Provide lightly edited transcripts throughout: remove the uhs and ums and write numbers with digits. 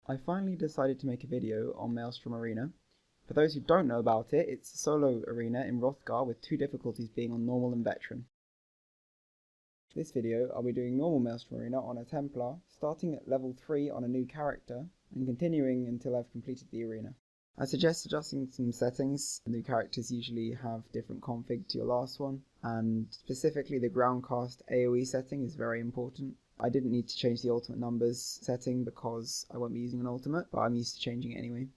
I finally decided to make a video on Maelstrom Arena. For those who don't know about it, it's a solo arena in Hrothgar with two difficulties being on normal and veteran. For this video, I'll be doing normal Maelstrom Arena on a Templar, starting at level 3 on a new character, and continuing until I've completed the arena. I suggest adjusting some settings. New characters usually have different config to your last one, and specifically the groundcast AoE setting is very important. I didn't need to change the ultimate numbers setting because I won't be using an ultimate, but I'm used to changing it anyway.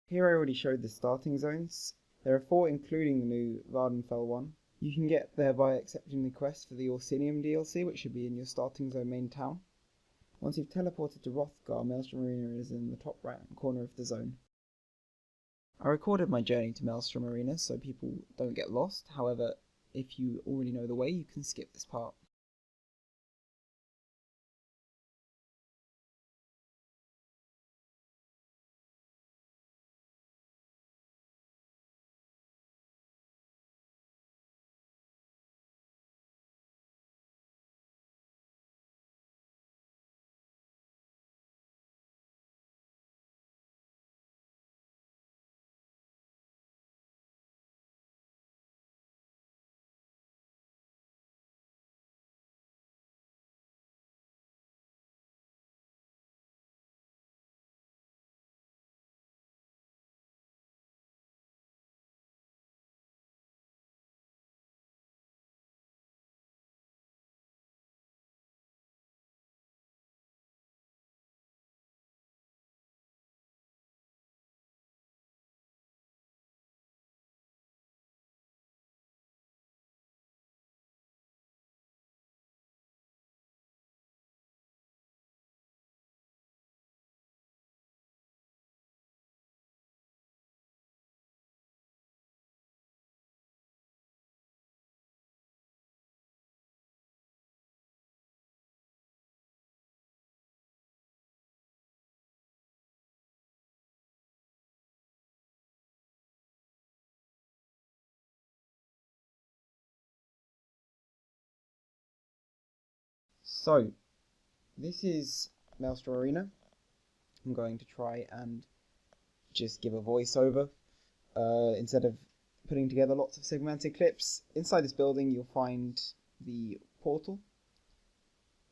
Here I already showed the starting zones. There are 4 including the new Vardenfell one. You can get there by accepting the quest for the Orsinium DLC, which should be in your starting zone main town. Once you've teleported to Hrothgar, Maelstrom Arena is in the top right hand corner of the zone. I recorded my journey to Maelstrom Arena so people don't get lost. However, if you already know the way, you can skip this part. So, this is Maelstrom Arena. I'm going to try and just give a voiceover instead of putting together lots of segmented clips. Inside this building you'll find the portal.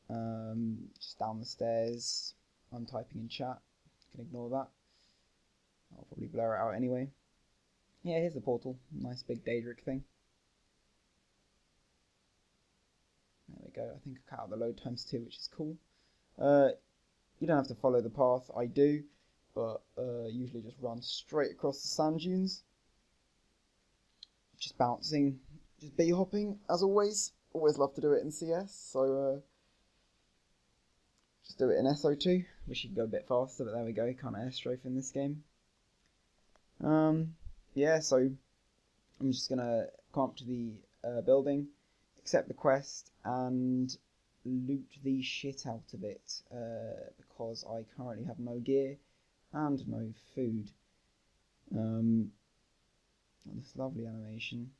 Just down the stairs. I'm typing in chat. You can ignore that. I'll probably blur it out anyway. Yeah, here's the portal. Nice big Daedric thing. There we go. I think I cut out the load times 2, which is cool. You don't have to follow the path. I do, but usually just run straight across the sand dunes. Just bouncing, just bee hopping as always. Always love to do it in CS, so just do it in SO2. Wish you could go a bit faster, but there we go. Can't air strafe in this game. Yeah, so I'm just gonna come up to the building, accept the quest, and loot the shit out of it because I currently have no gear and no food. This lovely animation,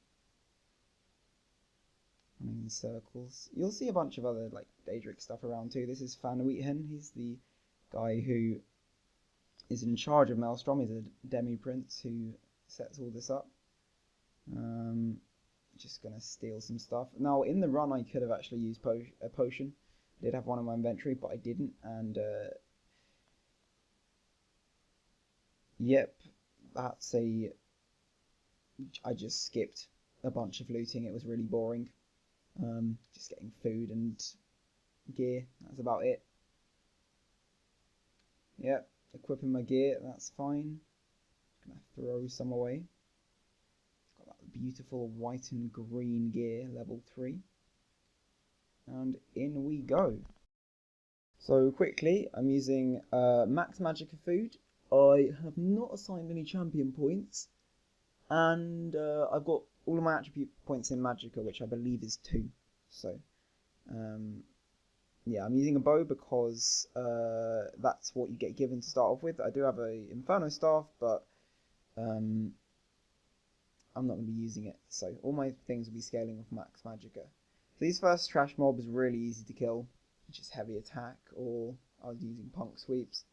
running in circles. You'll see a bunch of other like Daedric stuff around too. This is Nuit. He's the guy who is in charge of Maelstrom. He's a demi-prince who sets all this up. Just gonna steal some stuff. Now in the run I could have actually used a potion. I did have one in my inventory, but I didn't, and yep, that's I just skipped a bunch of looting. It was really boring. Just getting food and gear, that's about it. Yep, equipping my gear, that's fine. Gonna throw some away. Beautiful white and green gear, level 3, and in we go. So quickly, I'm using max magicka food. I have not assigned any champion points, and I've got all of my attribute points in magicka, which I believe is 2. So yeah, I'm using a bow because that's what you get given to start off with. I do have a inferno staff, but I'm not going to be using it, so all my things will be scaling with max magicka. So these first trash mobs are really easy to kill, just heavy attack, or I was using punk sweeps.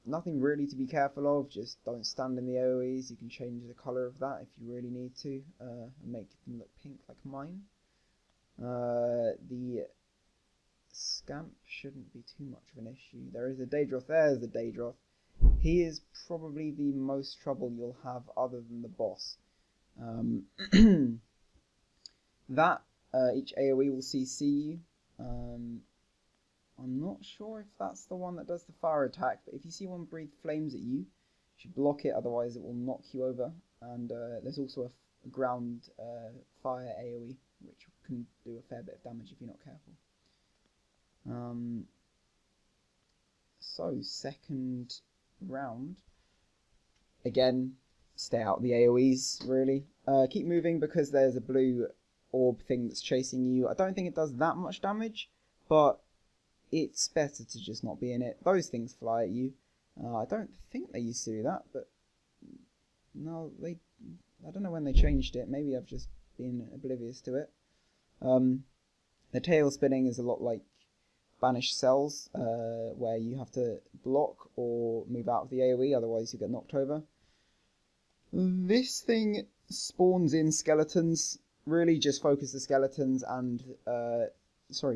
Nothing really to be careful of, just don't stand in the AoEs. You can change the colour of that if you really need to, and make them look pink like mine. The Scamp shouldn't be too much of an issue. There is a Daedroth. There's the Daedroth. He is probably the most trouble you'll have other than the boss. Each AoE will CC you. I'm not sure if that's the one that does the fire attack, but if you see one breathe flames at you, you should block it, otherwise it will knock you over. And there's also a ground fire AoE, which can do a fair bit of damage if you're not careful. So, second round. Again, stay out of the AoEs, really. Keep moving because there's a blue orb thing that's chasing you. I don't think it does that much damage, but it's better to just not be in it. Those things fly at you. I don't think they used to do that, but no, I don't know when they changed it. Maybe I've just been oblivious to it. The tail spinning is a lot like Banished Cells, where you have to block or move out of the AoE, otherwise you get knocked over. This thing spawns in skeletons. Really just focus the skeletons and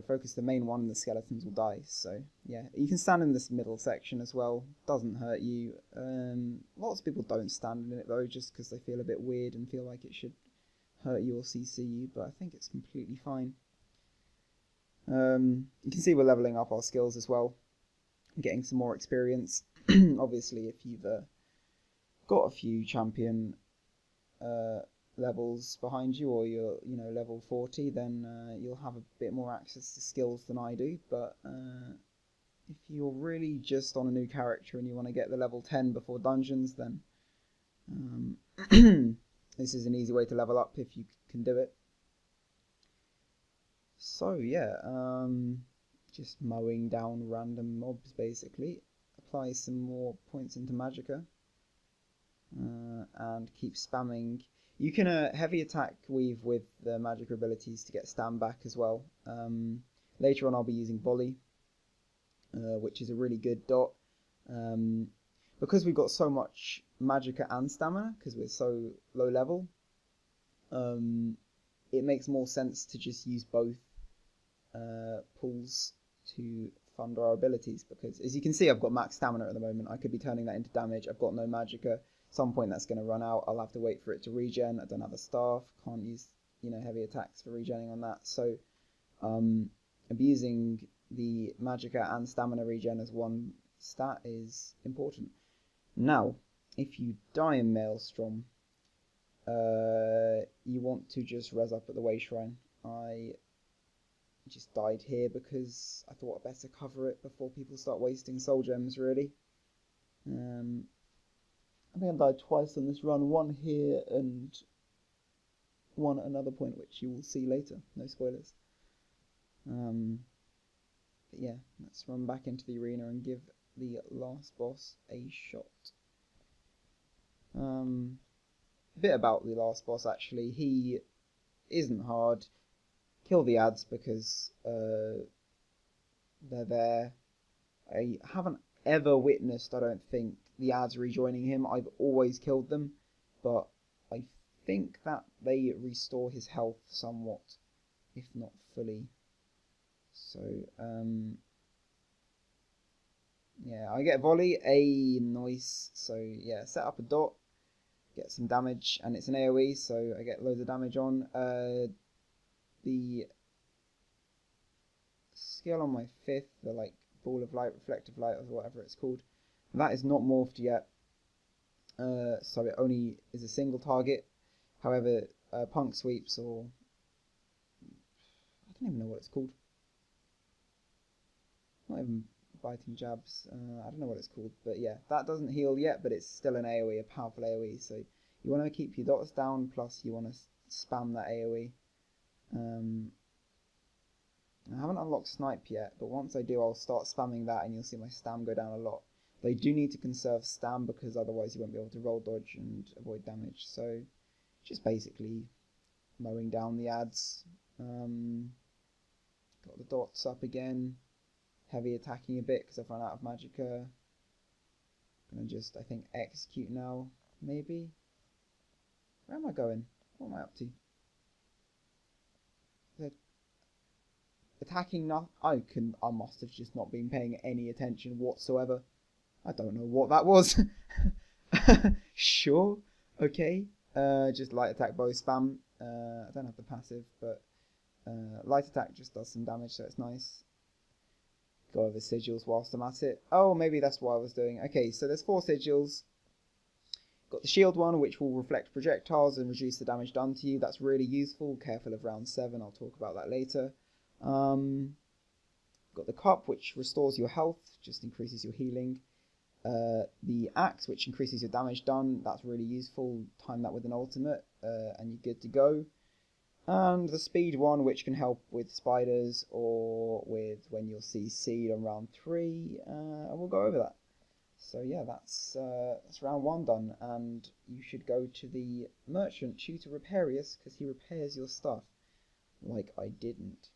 focus the main one and the skeletons will die. So yeah, you can stand in this middle section as well, doesn't hurt you. Lots of people don't stand in it though, just because they feel a bit weird and feel like it should hurt you or CC you, but I think it's completely fine. You can see we're leveling up our skills as well, getting some more experience. Obviously if you've got a few champion levels behind you, or you're level 40, then you'll have a bit more access to skills than I do. But if you're really just on a new character and you want to get the level 10 before dungeons, then this is an easy way to level up if you can do it. So yeah, just mowing down random mobs basically. Apply some more points into Magicka and keep spamming. You can heavy attack weave with the Magicka abilities to get stand back as well. Later on I'll be using volley, which is a really good dot. Because we've got so much Magicka and stamina, because we're so low level, it makes more sense to just use both pools to fund our abilities, because as you can see I've got max stamina at the moment. I could be turning that into damage. I've got no Magicka. Some point that's going to run out. I'll have to wait for it to regen. I don't have a staff, can't use heavy attacks for regenning on that, so abusing the Magicka and stamina regen as one stat is important. Now if you die in Maelstrom, you want to just res up at the Way Shrine. I just died here because I thought I'd better cover it before people start wasting soul gems, really. I think I died twice on this run, one here and one at another point, which you will see later. No spoilers. But yeah, let's run back into the arena and give the last boss a shot. A bit about the last boss actually. He isn't hard. Kill the ads because they're there. I haven't ever witnessed, I don't think, the ads rejoining him. I've always killed them, but I think that they restore his health somewhat, if not fully. So yeah, I get volley, nice. So yeah, set up a dot, get some damage, and it's an AoE, so I get loads of damage on. The skill on my 5th, the like ball of light, reflective light, or whatever it's called, that is not morphed yet, so it only is a single target. However, punk sweeps, or I don't even know what it's called, not even biting jabs, I don't know what it's called, but yeah, that doesn't heal yet, but it's still an AoE, a powerful AoE, so you want to keep your dots down, plus you want to spam that AoE. I haven't unlocked Snipe yet, but once I do I'll start spamming that and you'll see my stam go down a lot. They do need to conserve stam because otherwise you won't be able to roll dodge and avoid damage, so just basically mowing down the ads. Got the dots up again, heavy attacking a bit because I've run out of Magicka. gonna just, I think, execute now, maybe. Where am I going? What am I up to? Attacking not. I must have just not been paying any attention whatsoever. I don't know what that was. Sure. Okay. Just light attack bow spam. I don't have the passive, but light attack just does some damage, so it's nice. Go over sigils whilst I'm at it. Oh, maybe that's what I was doing. Okay, so there's 4 sigils. Got the shield one, which will reflect projectiles and reduce the damage done to you. That's really useful. Careful of round 7. I'll talk about that later. Got the cup, which restores your health, just increases your healing. The axe, which increases your damage done. That's really useful. Time that with an ultimate, and you're good to go. And the speed one, which can help with spiders or with when you'll see seed on round 3, and we'll go over that. So yeah, that's round 1 done, and you should go to the merchant, Tutor Reparius, because he repairs your stuff, like I didn't.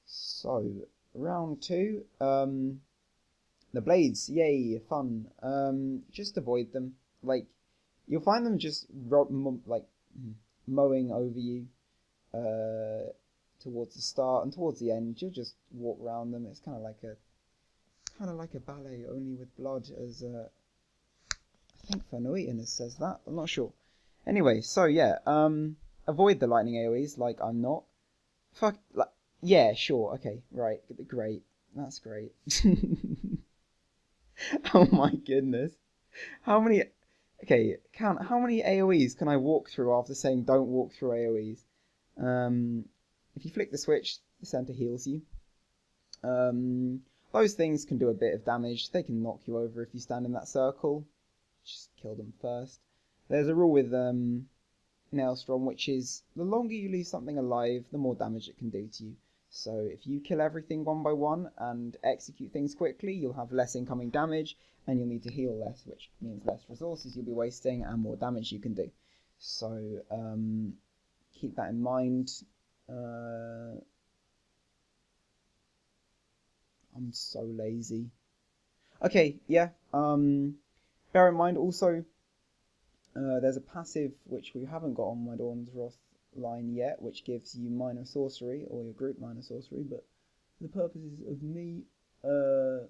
So round 2, the blades, yay, fun. Just avoid them. Like, you'll find them just like mowing over you towards the start, and towards the end you'll just walk around them. It's kind of like a ballet, only with blood, as I think for Nuit it says that. I'm not sure. Anyway, so yeah, avoid the lightning AoEs. Like, I'm not. Fuck. Like, yeah, sure. Okay, right. Great. That's great. Oh my goodness. How many? Okay, count how many AoEs can I walk through after saying don't walk through AoEs? If you flick the switch, the center heals you. Those things can do a bit of damage. They can knock you over if you stand in that circle. Just kill them first. There's a rule with Maelstrom, which is the longer you leave something alive, the more damage it can do to you. So if you kill everything one by one and execute things quickly, you'll have less incoming damage, and you'll need to heal less, which means less resources you'll be wasting and more damage you can do. So keep that in mind. I'm so lazy. Okay, yeah. Bear in mind also, there's a passive which we haven't got on my Dawn's Wrath line yet, which gives you minor sorcery, or your group minor sorcery, but for the purposes of me, well,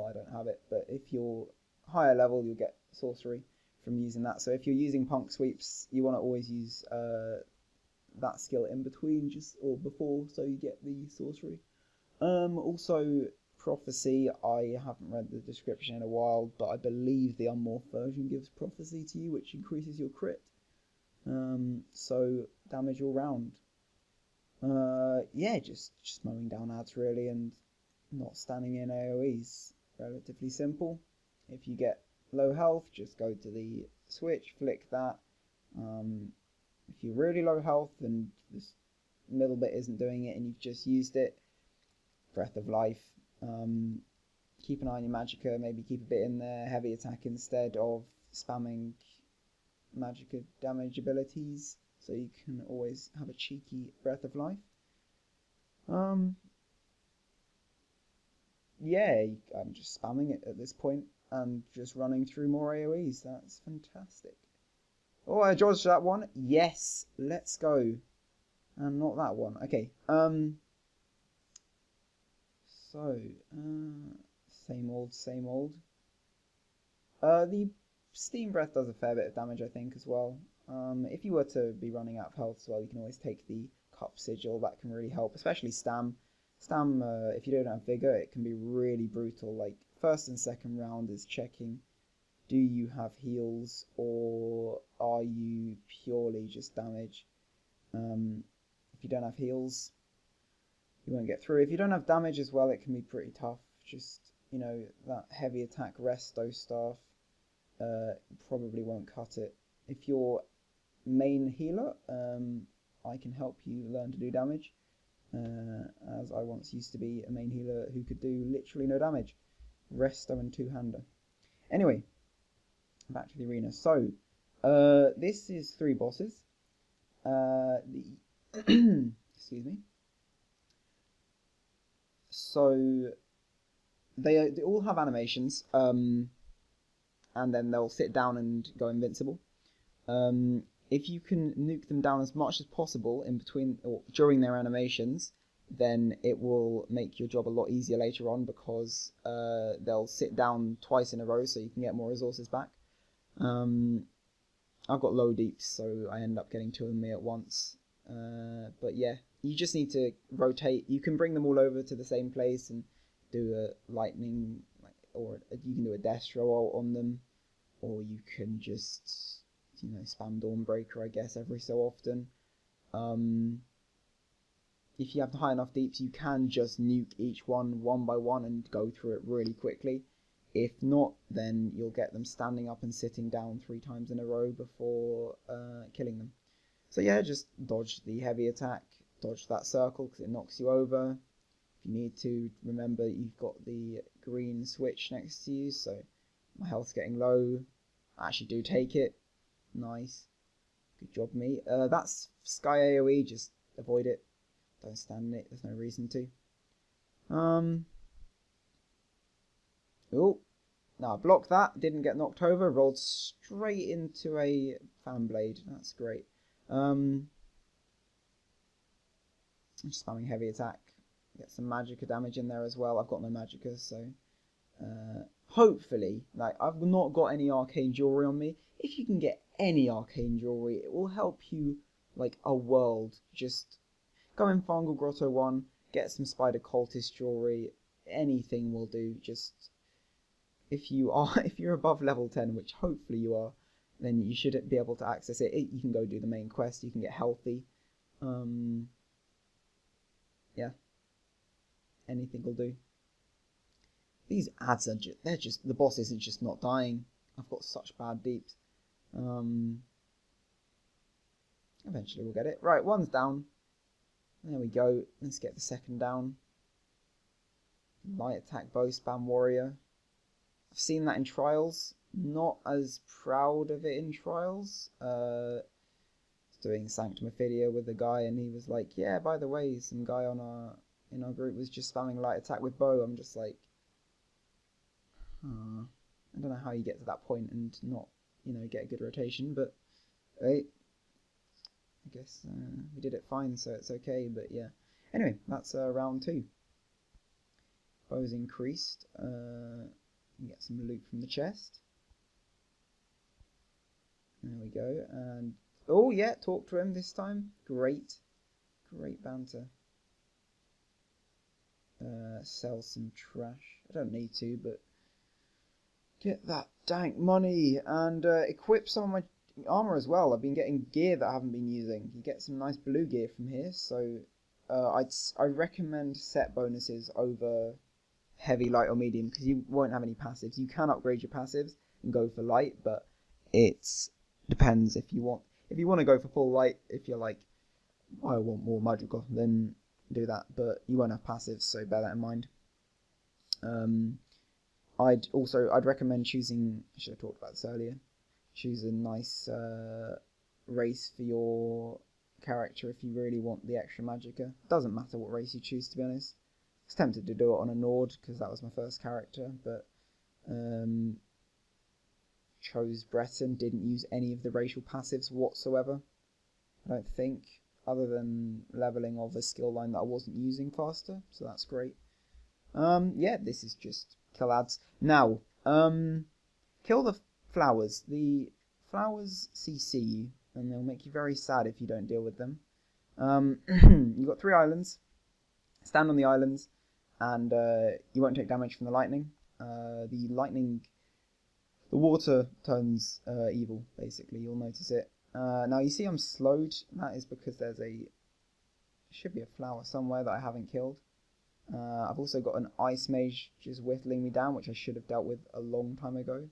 I don't have it, but if you're higher level, you'll get sorcery from using that. So if you're using punk sweeps, you want to always use that skill in between, or before, so you get the sorcery. Also, prophecy, I haven't read the description in a while, but I believe the unmorphed version gives prophecy to you, which increases your crit. So damage all round. Yeah, just mowing down ads really, and not standing in AoEs. Relatively simple. If you get low health, just go to the switch, flick that. If you're really low health and this middle bit isn't doing it and you've just used it, Breath of Life. Keep an eye on your magicka, maybe keep a bit in there, heavy attack instead of spamming magicka damage abilities, so you can always have a cheeky Breath of Life. Yeah, I'm just spamming it at this point and just running through more AoEs. That's fantastic. Oh, I dodged that one. Yes, let's go. And not that one. Okay. So, same old, same old. The Steam Breath does a fair bit of damage, I think, as well. If you were to be running out of health as well, you can always take the Cup Sigil. That can really help, especially Stam. Stam, if you don't have Vigor, it can be really brutal. Like, first and second round is checking, do you have heals, or are you purely just damage? If you don't have heals, you won't get through. If you don't have damage as well, it can be pretty tough. Just, you know, that heavy attack resto staff probably won't cut it. If you're main healer, I can help you learn to do damage, as I once used to be a main healer who could do literally no damage. Resto and two-hander. Anyway, back to the arena. So, this is 3 bosses. Excuse me. So, they all have animations, and then they'll sit down and go invincible. If you can nuke them down as much as possible in between or during their animations, then it will make your job a lot easier later on, because they'll sit down twice in a row, so you can get more resources back. I've got low deeps, so I end up getting two of me at once. But yeah, you just need to rotate. You can bring them all over to the same place and do a lightning, or you can do a destro on them, or you can just, spam Dawnbreaker, I guess, every so often. If you have high enough deeps, you can just nuke each one by one and go through it really quickly. If not, then you'll get them standing up and sitting down 3 times in a row before killing them. So yeah, just dodge the heavy attack, dodge that circle because it knocks you over. If you need to, remember you've got the green switch next to you, so my health's getting low. I actually do take it. Nice. Good job, me. That's Sky AoE, just avoid it. Don't stand in it, there's no reason to. Oh, now I blocked that, didn't get knocked over, rolled straight into a fan blade. That's great. I'm just spamming heavy attack. Get some magicka damage in there as well. I've got no magicka, so hopefully, I've not got any arcane jewelry on me. If you can get any arcane jewelry, it will help you like a world. Just go in Fangal Grotto 1, get some Spider Cultist jewelry. Anything will do. Just if you're above level 10, which hopefully you are, then you should be able to access it. You can go do the main quest. You can get healthy. Yeah, anything will do. These ads are just the boss isn't just not dying. I've got such bad deeps. Eventually we'll get it. Right, one's down. There we go. Let's get the second down. Light attack bow spam warrior. I've seen that in trials. Not as proud of it in trials. Doing Sanctum Ophidia with a guy, and he was like, "Yeah, by the way, some guy in our group was just spamming light attack with bow." I'm just like, I don't know how you get to that point and not, get a good rotation, but hey, I guess we did it fine, so it's okay. But yeah, anyway, that's round 2. Bow's increased. Get some loot from the chest. There we go, and oh yeah, talk to him this time. Great banter. Sell some trash. I don't need to, but get that dank money and equip some of my armor as well. I've been getting gear that I haven't been using. You get some nice blue gear from here, so I recommend set bonuses over heavy, light, or medium, because you won't have any passives. You can upgrade your passives and go for light, but it depends if you want. If you want to go for full light, if you're like, I want more magical, then do that, but you won't have passives, so bear that in mind. I'd recommend choosing, I should have talked about this earlier, choose a nice race for your character if you really want the extra magicka. Doesn't matter what race you choose, to be honest. I was tempted to do it on a Nord because that was my first character, but chose Breton, didn't use any of the racial passives whatsoever, I don't think, other than leveling of a skill line that I wasn't using faster, so that's great. Yeah, this is just kill ads. Now, kill the flowers. The flowers CC you, and they'll make you very sad if you don't deal with them. You've got 3 islands. Stand on the islands, and you won't take damage from the lightning. The water turns evil, basically. You'll notice it. Now you see I'm slowed. That is because should be a flower somewhere that I haven't killed. I've also got an ice mage just whittling me down, which I should have dealt with a long time ago.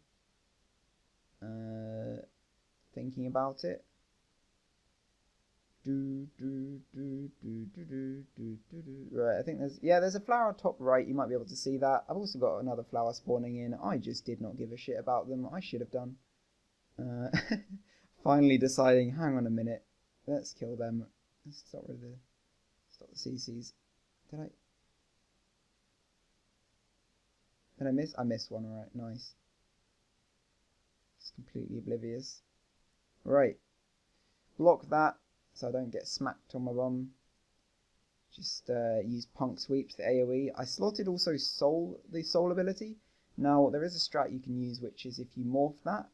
Thinking about it. Right, I think there's a flower top right. You might be able to see that. I've also got another flower spawning in. I just did not give a shit about them. I should have done. Finally deciding, hang on a minute, let's kill them. Let's stop the CCs. Did I? Did I miss? I missed one, alright, nice. Just completely oblivious. Right. Block that so I don't get smacked on my bum. Just use Punk Sweeps, the AoE. I slotted also the Soul ability. Now, there is a strat you can use, which is if you morph that,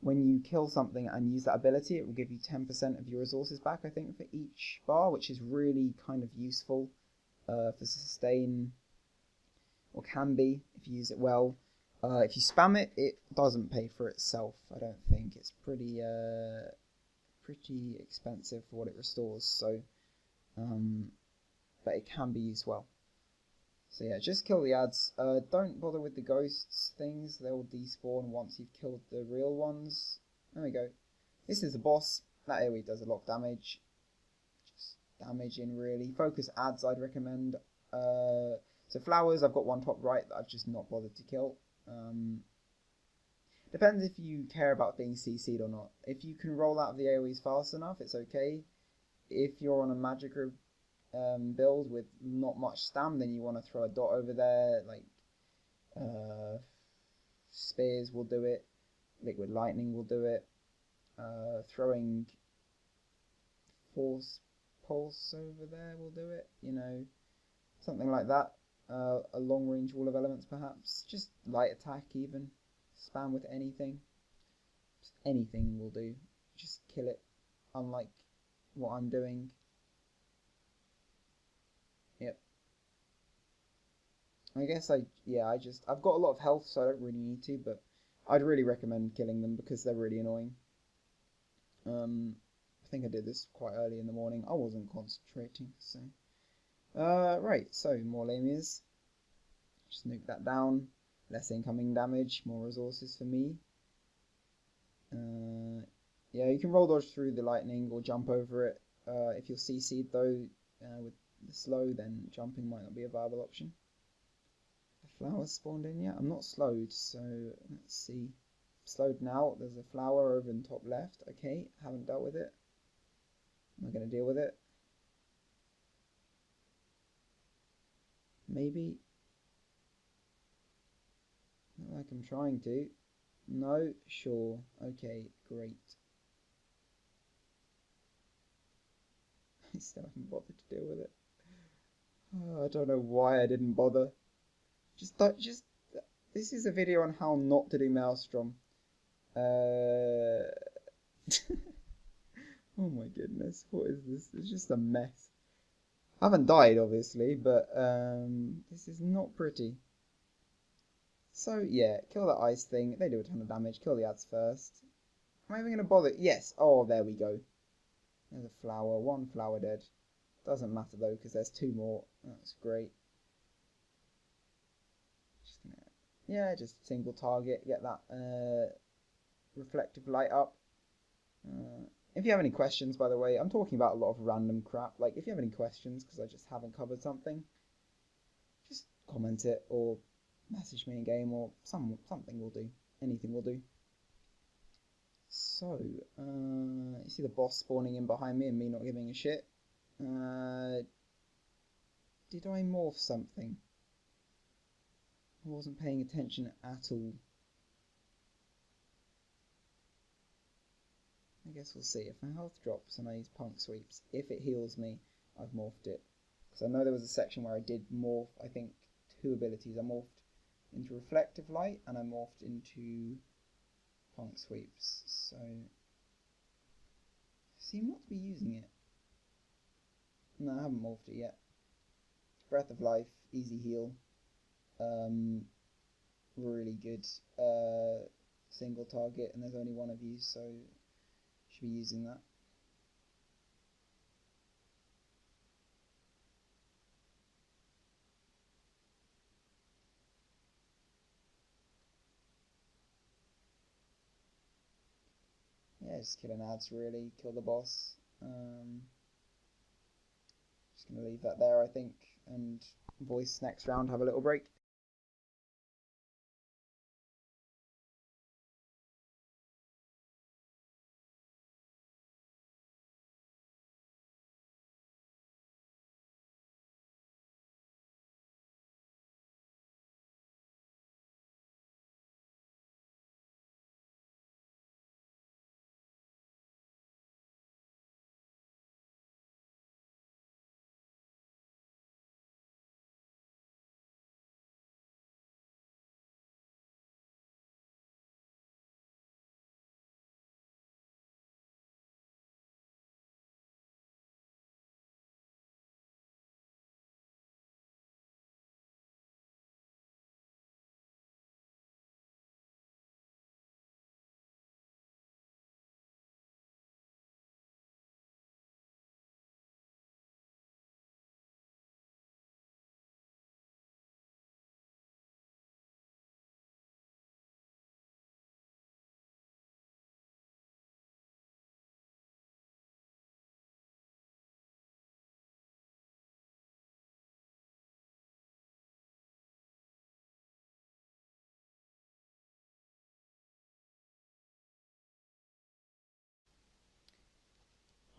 when you kill something and use that ability, it will give you 10% of your resources back, I think, for each bar, which is really kind of useful for sustain, or can be, if you use it well. If you spam it, it doesn't pay for itself, I don't think. It's pretty expensive for what it restores, so but it can be used well. So yeah, just kill the ads. Don't bother with the ghosts things, they'll despawn once you've killed the real ones. There we go. This is the boss. That AoE does a lot of damage. Just damage in really. Focus ads I'd recommend. So flowers, I've got one top right that I've just not bothered to kill. Depends if you care about being CC'd or not. If you can roll out of the AoEs fast enough, it's okay. If you're on a magic build with not much stam, then you want to throw a dot over there, like spears will do it, liquid lightning will do it, throwing force pulse over there will do it, you know, something like that. A long range wall of elements perhaps, just light attack even, spam with anything, just anything will do, just kill it, unlike what I'm doing. Yep. I guess I've got a lot of health, so I don't really need to, but I'd really recommend killing them because they're really annoying. I think I did this quite early in the morning. I wasn't concentrating, so. Right, so more lamias. Just nuke that down. Less incoming damage, more resources for me. Yeah, you can roll dodge through the lightning or jump over it. If you're CC'd though, with the slow, then jumping might not be a viable option. The flower spawned in yet? I'm not slowed, so let's see. Slowed now. There's a flower over in the top left. Okay, haven't dealt with it. Am I going to deal with it? Maybe. Not like I'm trying to. No, sure. Okay, great. I still haven't bothered to deal with it. Oh, I don't know why I didn't bother. This is a video on how not to do Maelstrom. Oh my goodness, what is this? It's just a mess. I haven't died, obviously, but this is not pretty. So yeah, kill that ice thing. They do a ton of damage. Kill the ads first. Am I even going to bother? Yes. Oh, there we go. There's a flower. One flower dead. Doesn't matter though, because there's two more. That's great. Just single target. Get that reflective light up. If you have any questions, by the way, I'm talking about a lot of random crap. Like, if you have any questions, because I just haven't covered something, just comment it or message me in game, or something will do. Anything will do. So, you see the boss spawning in behind me and me not giving a shit. Did I morph something? I wasn't paying attention at all. I guess we'll see. If my health drops and I use Punk Sweeps, if it heals me, I've morphed it. Because I know there was a section where I did morph, I think, two abilities. I morphed into Reflective Light and I morphed into Punk Sweeps. So, I seem not to be using it. No, I haven't morphed it yet. Breath of Life, easy heal. Really good single target, and there's only one of you, so should be using that. Yeah, just killing ads really, kill the boss. Just gonna leave that there, I think, and voice next round, have a little break.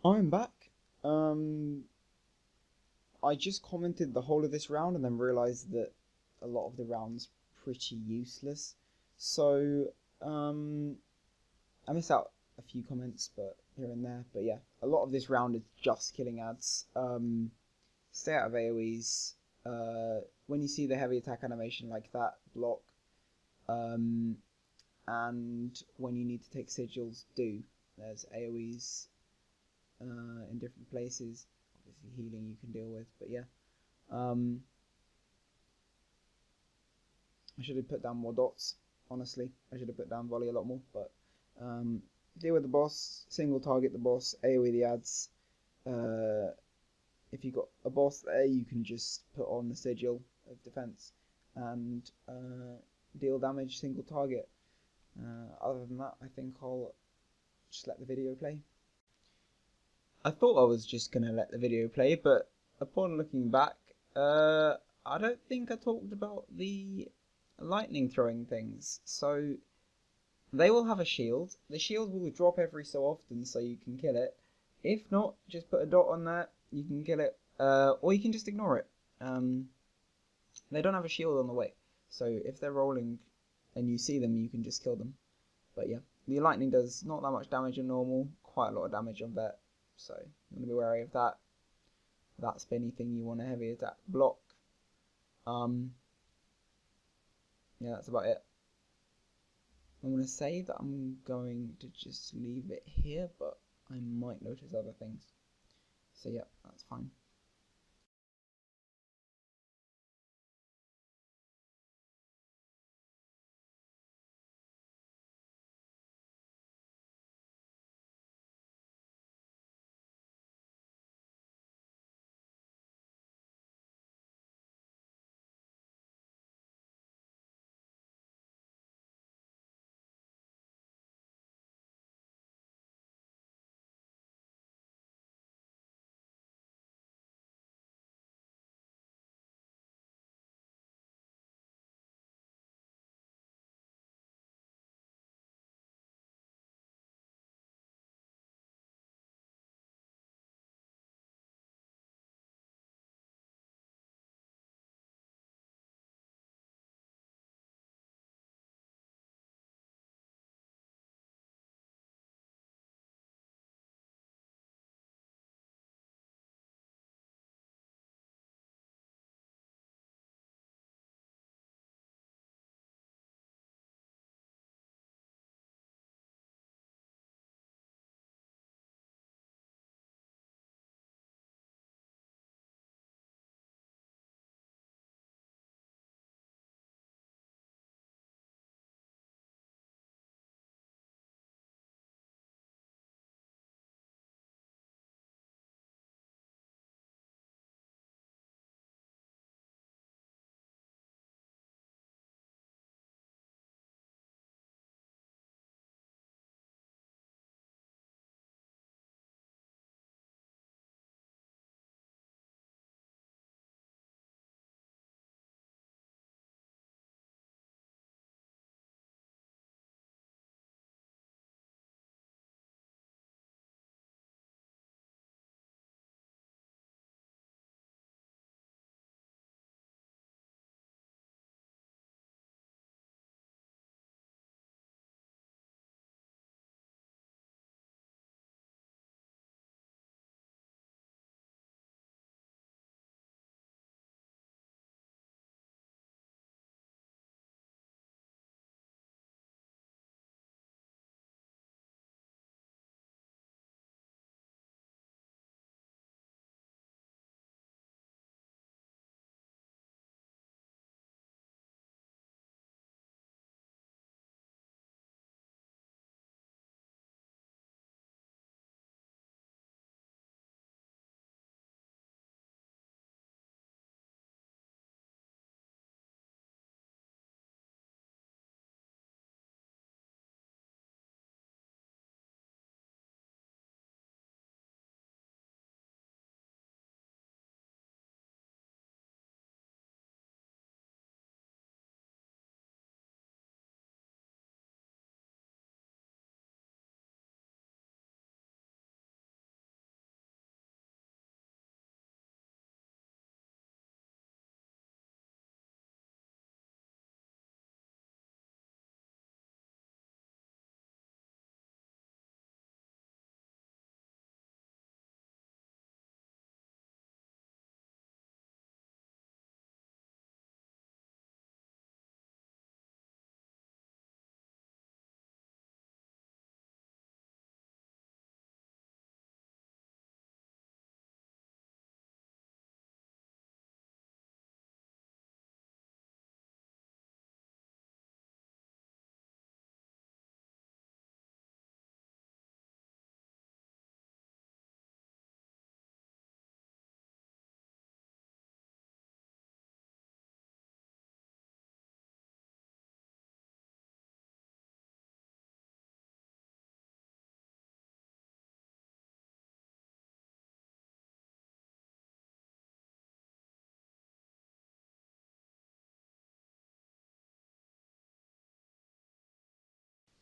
I'm back. I just commented the whole of this round and then realised that a lot of the round's pretty useless. So, I missed out a few comments, but here and there. But yeah, a lot of this round is just killing ads. Stay out of AoEs. When you see the heavy attack animation like that, block. And when you need to take sigils, do. There's AoEs in different places. Obviously healing you can deal with, but yeah. I should have put down more dots, honestly. I should have put down volley a lot more, but deal with the boss, single target the boss, AoE the ads. If you've got a boss there, you can just put on the sigil of defense and deal damage single target. Other than that, I think I'll just let the video play. I thought I was just going to let the video play, but upon looking back, I don't think I talked about the lightning throwing things. So they will have a shield. The shield will drop every so often so you can kill it. If not, just put a dot on that, you can kill it, or you can just ignore it. They don't have a shield on the way, so if they're rolling and you see them, you can just kill them. But yeah, the lightning does not that much damage on normal, quite a lot of damage on vet, so you want to be wary of that. That's anything you want a heavy attack block. Yeah, that's about it. I'm going to say that I'm going to just leave it here, but I might notice other things. So yeah, that's fine.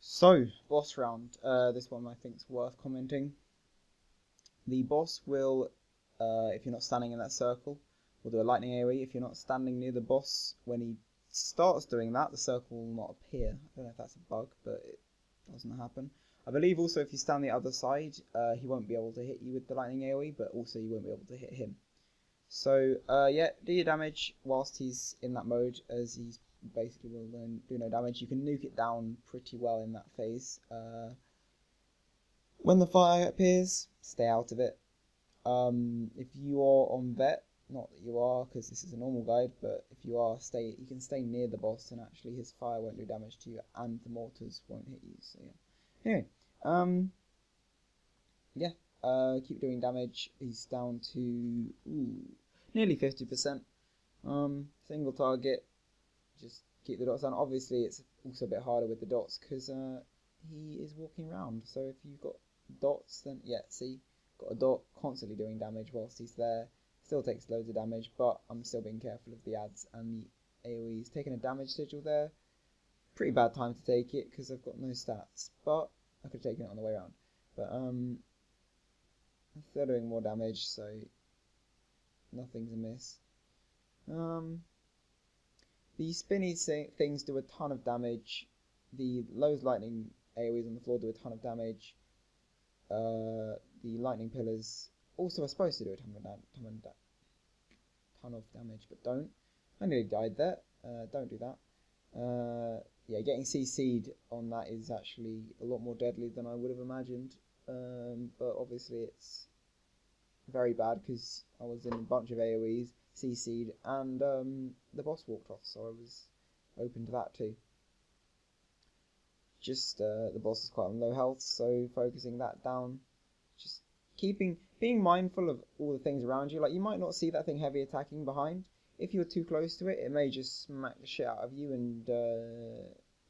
So, boss round. This one I think is worth commenting. The boss will, if you're not standing in that circle, will do a lightning AoE. If you're not standing near the boss when he starts doing that, the circle will not appear. I don't know if that's a bug, but it doesn't happen. I believe also if you stand the other side, he won't be able to hit you with the lightning AoE, but also you won't be able to hit him. So, yeah, do your damage whilst he's in that mode, as he's basically will then do no damage. You can nuke it down pretty well in that phase. When the fire appears, stay out of it. If you are on vet, not that you are, because this is a normal guide, but if you are, you can stay near the boss, and actually his fire won't do damage to you, and the mortars won't hit you. So yeah. Anyway, yeah, keep doing damage. He's down to nearly 50%. Single target. Just keep the dots down. Obviously, it's also a bit harder with the dots because he is walking around. So if you've got dots, then yeah, see, got a dot constantly doing damage whilst he's there. Still takes loads of damage, but I'm still being careful of the ads and the AoEs. Taking a damage sigil there. Pretty bad time to take it because I've got no stats, but I could have taken it on the way around. But I'm still doing more damage, so nothing's amiss. The spinny things do a ton of damage. The Lowe's lightning AoEs on the floor do a ton of damage. The lightning pillars also are supposed to do a ton of damage, but don't. I nearly died there. Don't do that. Yeah, getting CC'd on that is actually a lot more deadly than I would have imagined. But obviously it's very bad because I was in a bunch of AoEs, CC'd, and the boss walked off, so I was open to that too. Just the boss is quite on low health, so focusing that down, just being mindful of all the things around you. Like, you might not see that thing heavy attacking behind. If you're too close to it, it may just smack the shit out of you and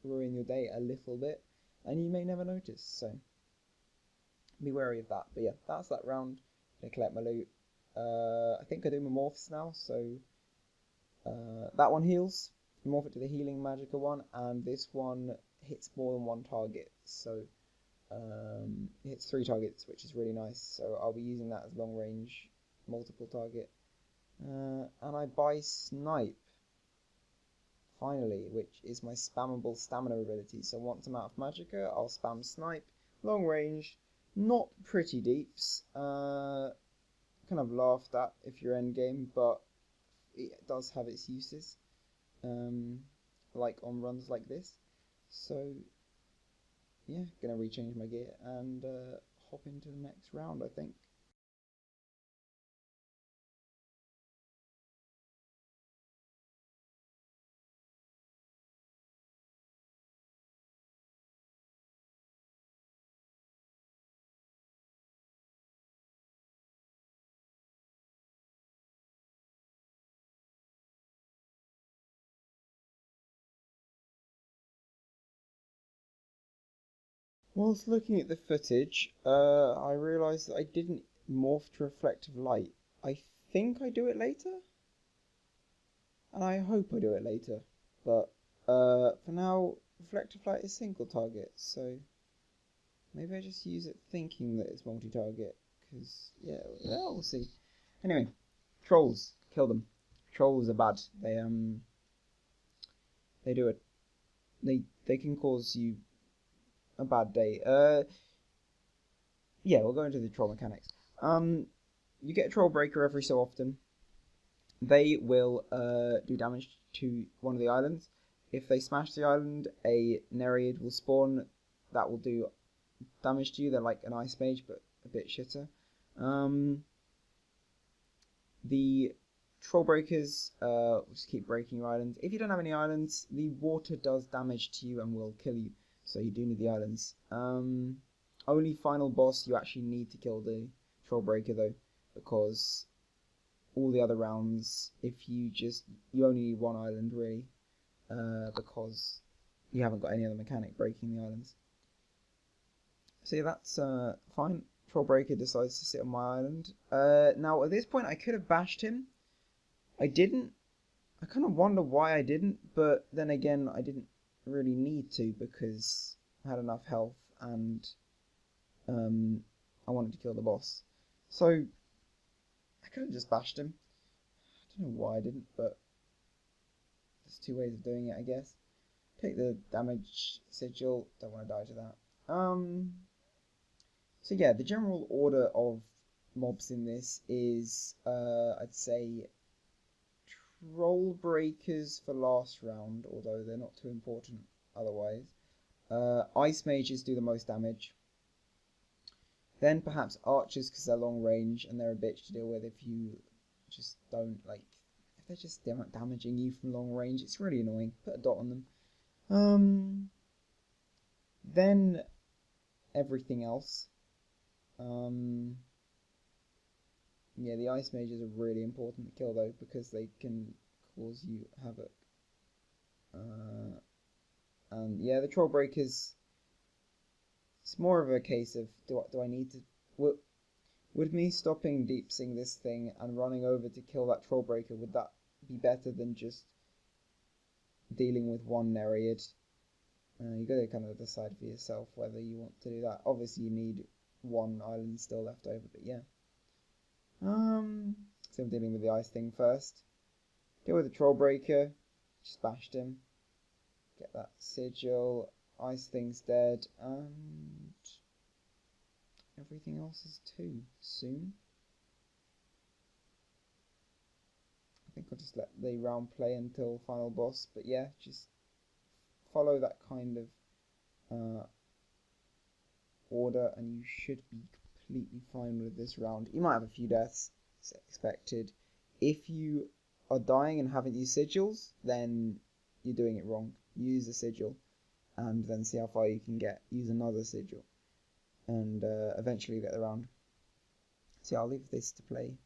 ruin your day a little bit, and you may never notice, so be wary of that. But yeah, that's that round. I'm gonna collect my loot. I think I do my morphs now, so that one heals. Morph it to the healing magicka one, and this one hits more than one target, so it hits 3 targets, which is really nice. So I'll be using that as long range, multiple target. And I buy Snipe, finally, which is my spammable stamina ability. So once I'm out of magicka, I'll spam Snipe, long range, not pretty deeps, kind of laughed at if you're endgame, but it does have its uses, like on runs like this. So yeah, gonna rechange my gear and hop into the next round, I think. Whilst looking at the footage, I realised that I didn't morph to reflective light. I think I do it later, and I hope I do it later, but for now, reflective light is single target, so maybe I just use it thinking that it's multi-target, because, yeah, we'll see. Anyway, trolls, kill them. Trolls are bad. They do it. They can cause you a bad day. Yeah, we'll go into the troll mechanics. You get a troll breaker every so often. They will do damage to one of the islands. If they smash the island, a Nereid will spawn that will do damage to you. They're like an ice mage, but a bit shitter. The troll breakers will just keep breaking your islands. If you don't have any islands, the water does damage to you and will kill you. So you do need the islands. Only final boss you actually need to kill the troll breaker though, because all the other rounds, if you only need one island really, because you haven't got any other mechanic breaking the islands. So yeah, that's fine. Troll breaker decides to sit on my island. Now at this point I could have bashed him. I didn't. I kind of wonder why I didn't, but then again I didn't really need to, because had enough health, and I wanted to kill the boss. So I could have just bashed him. I don't know why I didn't, but there's two ways of doing it, I guess. Take the damage sigil. Don't want to die to that. So yeah, the general order of mobs in this is, I'd say, troll breakers for last round, although they're not too important otherwise. Ice mages do the most damage. Then perhaps archers, because they're long range and they're a bitch to deal with if you just don't, like, if they're just damaging you from long range, it's really annoying. Put a dot on them. Then everything else. Yeah, the ice mages are really important to kill though, because they can cause you havoc. And yeah, the troll breakers. It's more of a case of do I need to would me stopping deepsing this thing and running over to kill that troll breaker, would that be better than just dealing with one Nereid? You got to kind of decide for yourself whether you want to do that. Obviously, you need one island still left over, but yeah. So I'm dealing with the ice thing first. Deal with the troll breaker. Just bashed him. Get that sigil. Ice thing's dead, and everything else is too soon. I think I'll just let the round play until final boss, but yeah, just follow that kind of order and you should be completely fine with this round. You might have a few deaths, as expected. If you are dying and haven't used sigils, then you're doing it wrong. Use a sigil and then see how far you can get. Use another sigil and eventually get the round. So yeah, I'll leave this to play.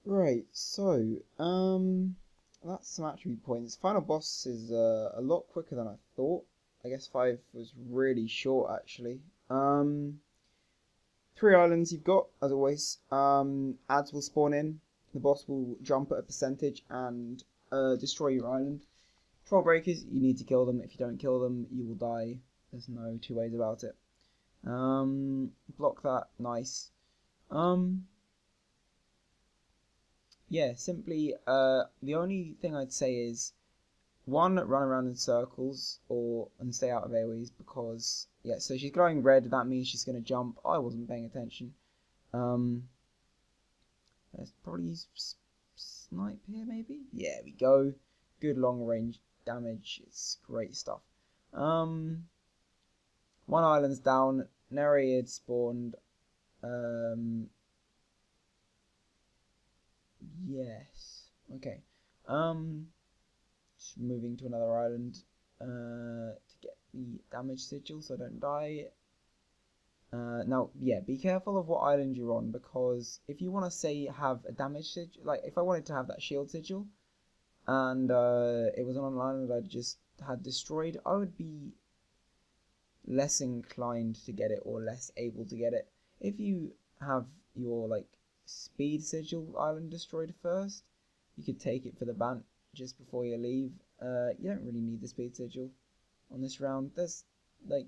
Right, so that's some attribute points. Final boss is a lot quicker than I thought. I guess 5 was really short actually. 3 islands you've got, as always. Ads will spawn in. The boss will jump at a percentage and destroy your island. Troll breakers, you need to kill them. If you don't kill them, you will die. There's no two ways about it. Block that, nice. Yeah, simply, the only thing I'd say is, one, run around in circles and stay out of AoEs because, yeah, so she's glowing red, that means she's going to jump. I wasn't paying attention. Let's probably use snipe here, maybe? Yeah, we go. Good long range damage, it's great stuff. One island's down, Nereid spawned. Yes. Okay. Just moving to another island to get the damage sigil so I don't die. Now, yeah, be careful of what island you're on, because if you want to say have a damage sigil, like if I wanted to have that shield sigil, and it was on an island I just had destroyed, I would be less inclined to get it or less able to get it. If you have your like speed sigil island destroyed first, you could take it for the bant just before you leave. You don't really need the speed sigil on this round. There's like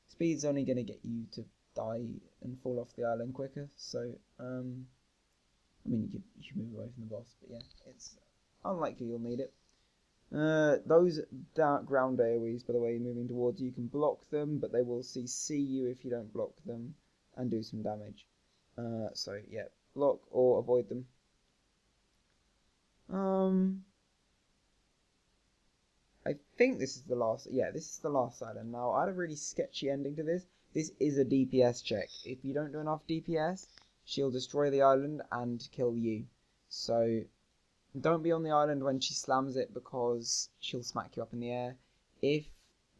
speed's only going to get you to die and fall off the island quicker, so I mean you could move away from the boss, but yeah, it's unlikely you'll need it. Those dark ground AoEs, by the way, moving towards you, can block them, but they will CC you if you don't block them and do some damage. So yeah, block or avoid them. I think this is the last. Yeah, this is the last island. Now, I had a really sketchy ending to this. This is a DPS check. If you don't do enough DPS, she'll destroy the island and kill you. So don't be on the island when she slams it, because she'll smack you up in the air.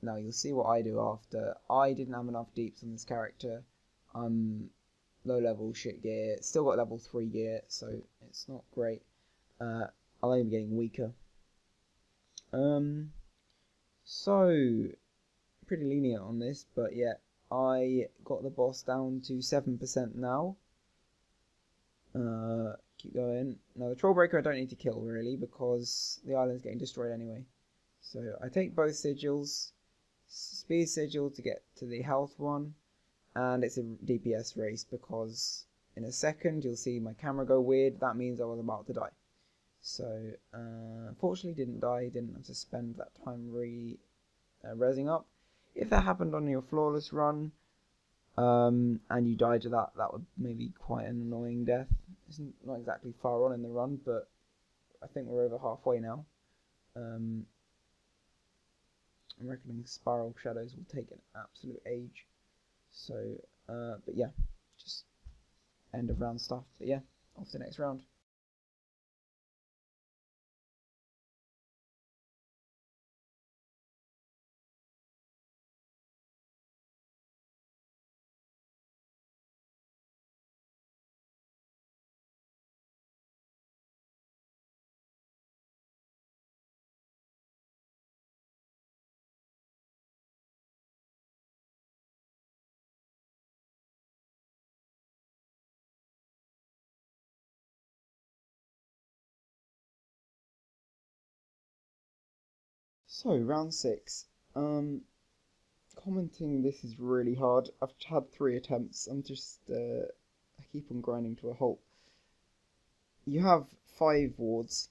Now you'll see what I do after. I didn't have enough deeps on this character. I'm low level shit gear. Still got level 3 gear, so it's not great. I'll only be getting weaker. So pretty lenient on this, but yeah, I got the boss down to 7% now. Keep going. Now the Trollbreaker I don't need to kill really, because the island's getting destroyed anyway. So I take both sigils, speed sigil to get to the health one, and it's a DPS race, because in a second you'll see my camera go weird. That means I was about to die. So unfortunately didn't die, didn't have to spend that time rezzing up. If that happened on your flawless run, and you died to that, that would maybe quite an annoying death. It's not exactly far on in the run, but I think we're over halfway now. I'm reckoning Spiral Shadows will take an absolute age. So, but yeah, just end of round stuff. But yeah, off to the next round. So, round 6. Commenting this is really hard. I've had 3 attempts. I keep on grinding to a halt. You have 5 wards,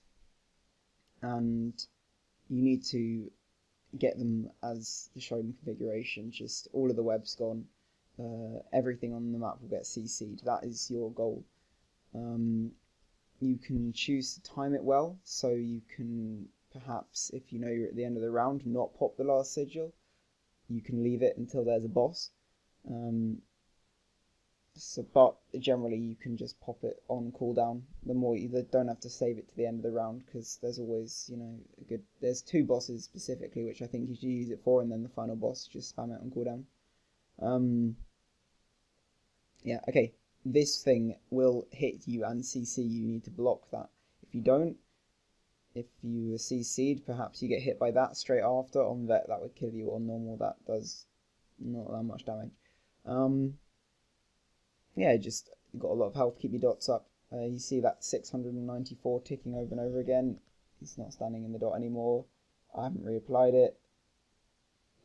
and you need to get them as the shown configuration. Just all of the web's gone. Everything on the map will get CC'd. That is your goal. You can choose to time it well, so you can perhaps, if you know you're at the end of the round, not pop the last sigil. You can leave it until there's a boss. But generally you can just pop it on cooldown. The more you don't have to save it to the end of the round, because there's always, there's 2 bosses specifically which I think you should use it for, and then the final boss, just spam it on cooldown. Yeah, okay. This thing will hit you and CC you. You need to block that. If you don't, if you are CC'd, perhaps you get hit by that straight after. On vet, that would kill you. On normal, that does not that much damage. Yeah, just got a lot of health. Keep your dots up. You see that 694 ticking over and over again. It's not standing in the dot anymore. I haven't reapplied it.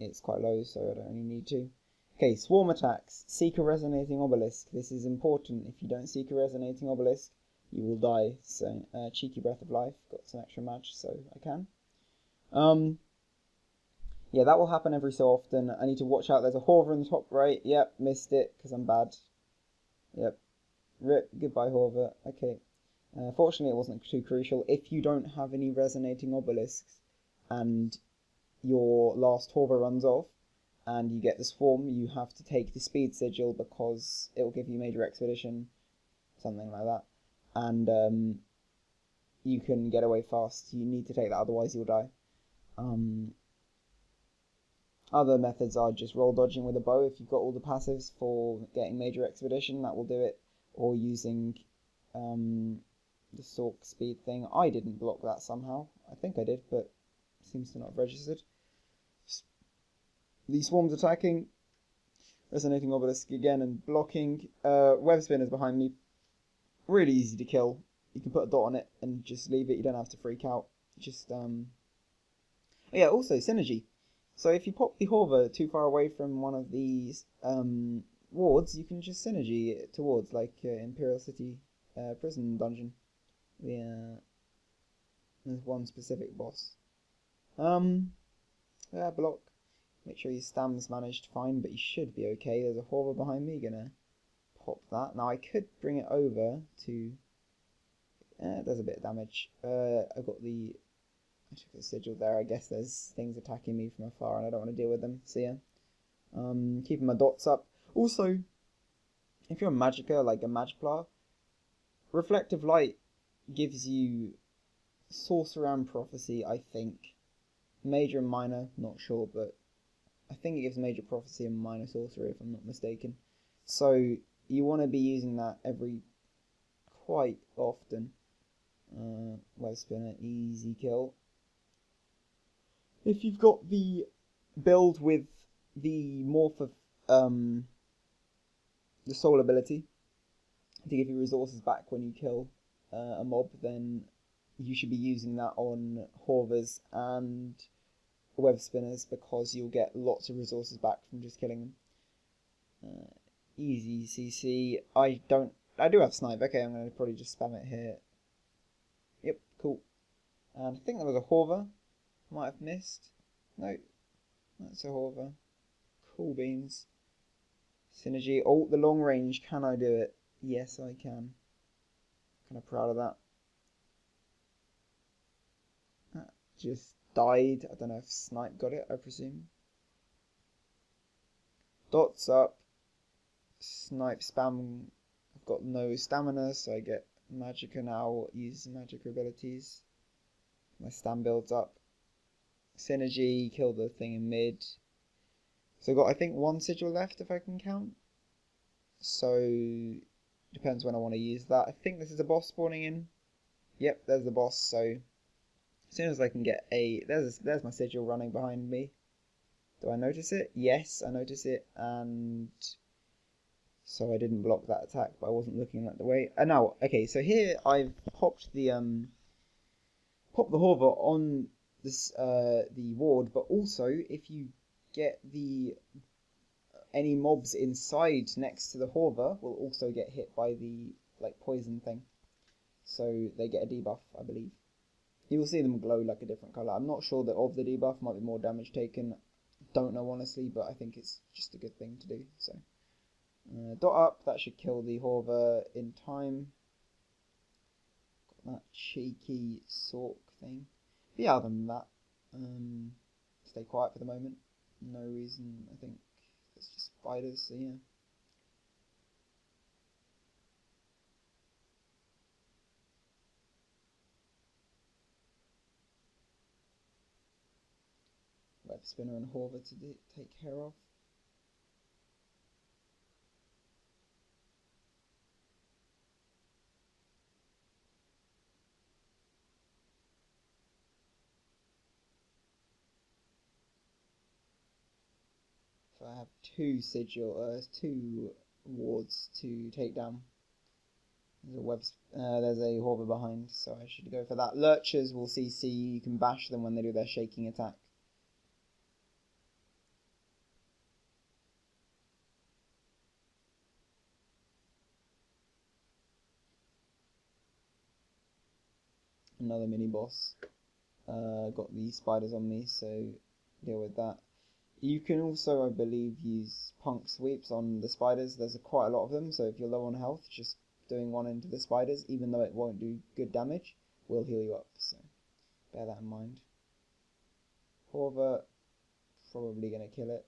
It's quite low, so I don't really need to. Okay, swarm attacks. Seek a resonating obelisk. This is important. If you don't seek a resonating obelisk, you will die. So, cheeky breath of life. Got some extra match, so I can. Yeah, that will happen every so often. I need to watch out. There's a hover in the top right. Yep, missed it because I'm bad. Yep. Rip. Goodbye, hover. Okay. Fortunately, it wasn't too crucial. If you don't have any resonating obelisks and your last hover runs off, and you get the swarm, you have to take the speed sigil, because it will give you major expedition, something like that, and you can get away fast. You need to take that, otherwise you'll die. Other methods are just roll dodging with a bow if you've got all the passives for getting major expedition, that will do it, or using the Sork speed thing. I didn't block that somehow. I think I did, but it seems to not have registered. The swarms attacking, resonating obelisk again and blocking. Web spinners behind me, really easy to kill. You can put a dot on it and just leave it. You don't have to freak out. Just yeah. Also synergy. So if you pop the Horver too far away from one of these wards, you can just synergy it towards, like Imperial City prison dungeon. Yeah, there's one specific boss. Yeah, block. Make sure your stam's managed fine, but you should be okay. There's a Horver behind me. Gonna pop that. Now I could bring it over to. It does a bit of damage. I got the. I took the sigil there. I guess there's things attacking me from afar, and I don't want to deal with them. So yeah, keeping my dots up. Also, if you're a magicka, like a magplar, reflective light gives you sorcerer and prophecy. I think major and minor, not sure, but I think it gives major prophecy and minor sorcery, if I'm not mistaken. So you want to be using that quite often. Web spinner, easy kill. If you've got the build with the morph of the soul ability to give you resources back when you kill a mob, then you should be using that on Horvers and web spinners, because you'll get lots of resources back from just killing them. Easy CC. I do have snipe. Okay, I'm going to probably just spam it here. Yep, cool. And I think there was a Horver. Might have missed. No, that's a Horver. Cool beans. Synergy. Oh, the long range. Can I do it? Yes, I can. Kind of proud of that. That just died. I don't know if snipe got it, I presume. Dots up. Snipe spam. I've got no stamina, so I get magicka now. Use magicka abilities. My stam builds up. Synergy, kill the thing in mid. So I've got, I think, one sigil left if I can count. So depends when I want to use that. I think this is a boss spawning in. Yep, there's the boss. So as soon as I can get a there's my sigil running behind me. Do I notice it? Yes, I notice it, and so I didn't block that attack, but I wasn't looking at the way. Now, okay, so here I've popped the Horver on this the ward, but also if you get the any mobs inside next to the Horver will also get hit by the like poison thing, so they get a debuff, I believe. You will see them glow like a different color. I'm not sure that of the debuff might be more damage taken. Don't know honestly, but I think it's just a good thing to do. So dot up, that should kill the Horver in time. Got that cheeky Sork thing. But yeah, other than that, stay quiet for the moment. No reason, I think it's just spiders, so yeah. Web spinner and Horver to take care of. So I have two wards to take down. There's a Horver behind, so I should go for that. Lurchers will CC, you can bash them when they do their shaking attack. Another mini boss. Got the spiders on me, so deal with that. You can also, I believe, use punk sweeps on the spiders. There's quite a lot of them, so if you're low on health, just doing one into the spiders, even though it won't do good damage, will heal you up, so bear that in mind. Horver, probably going to kill it.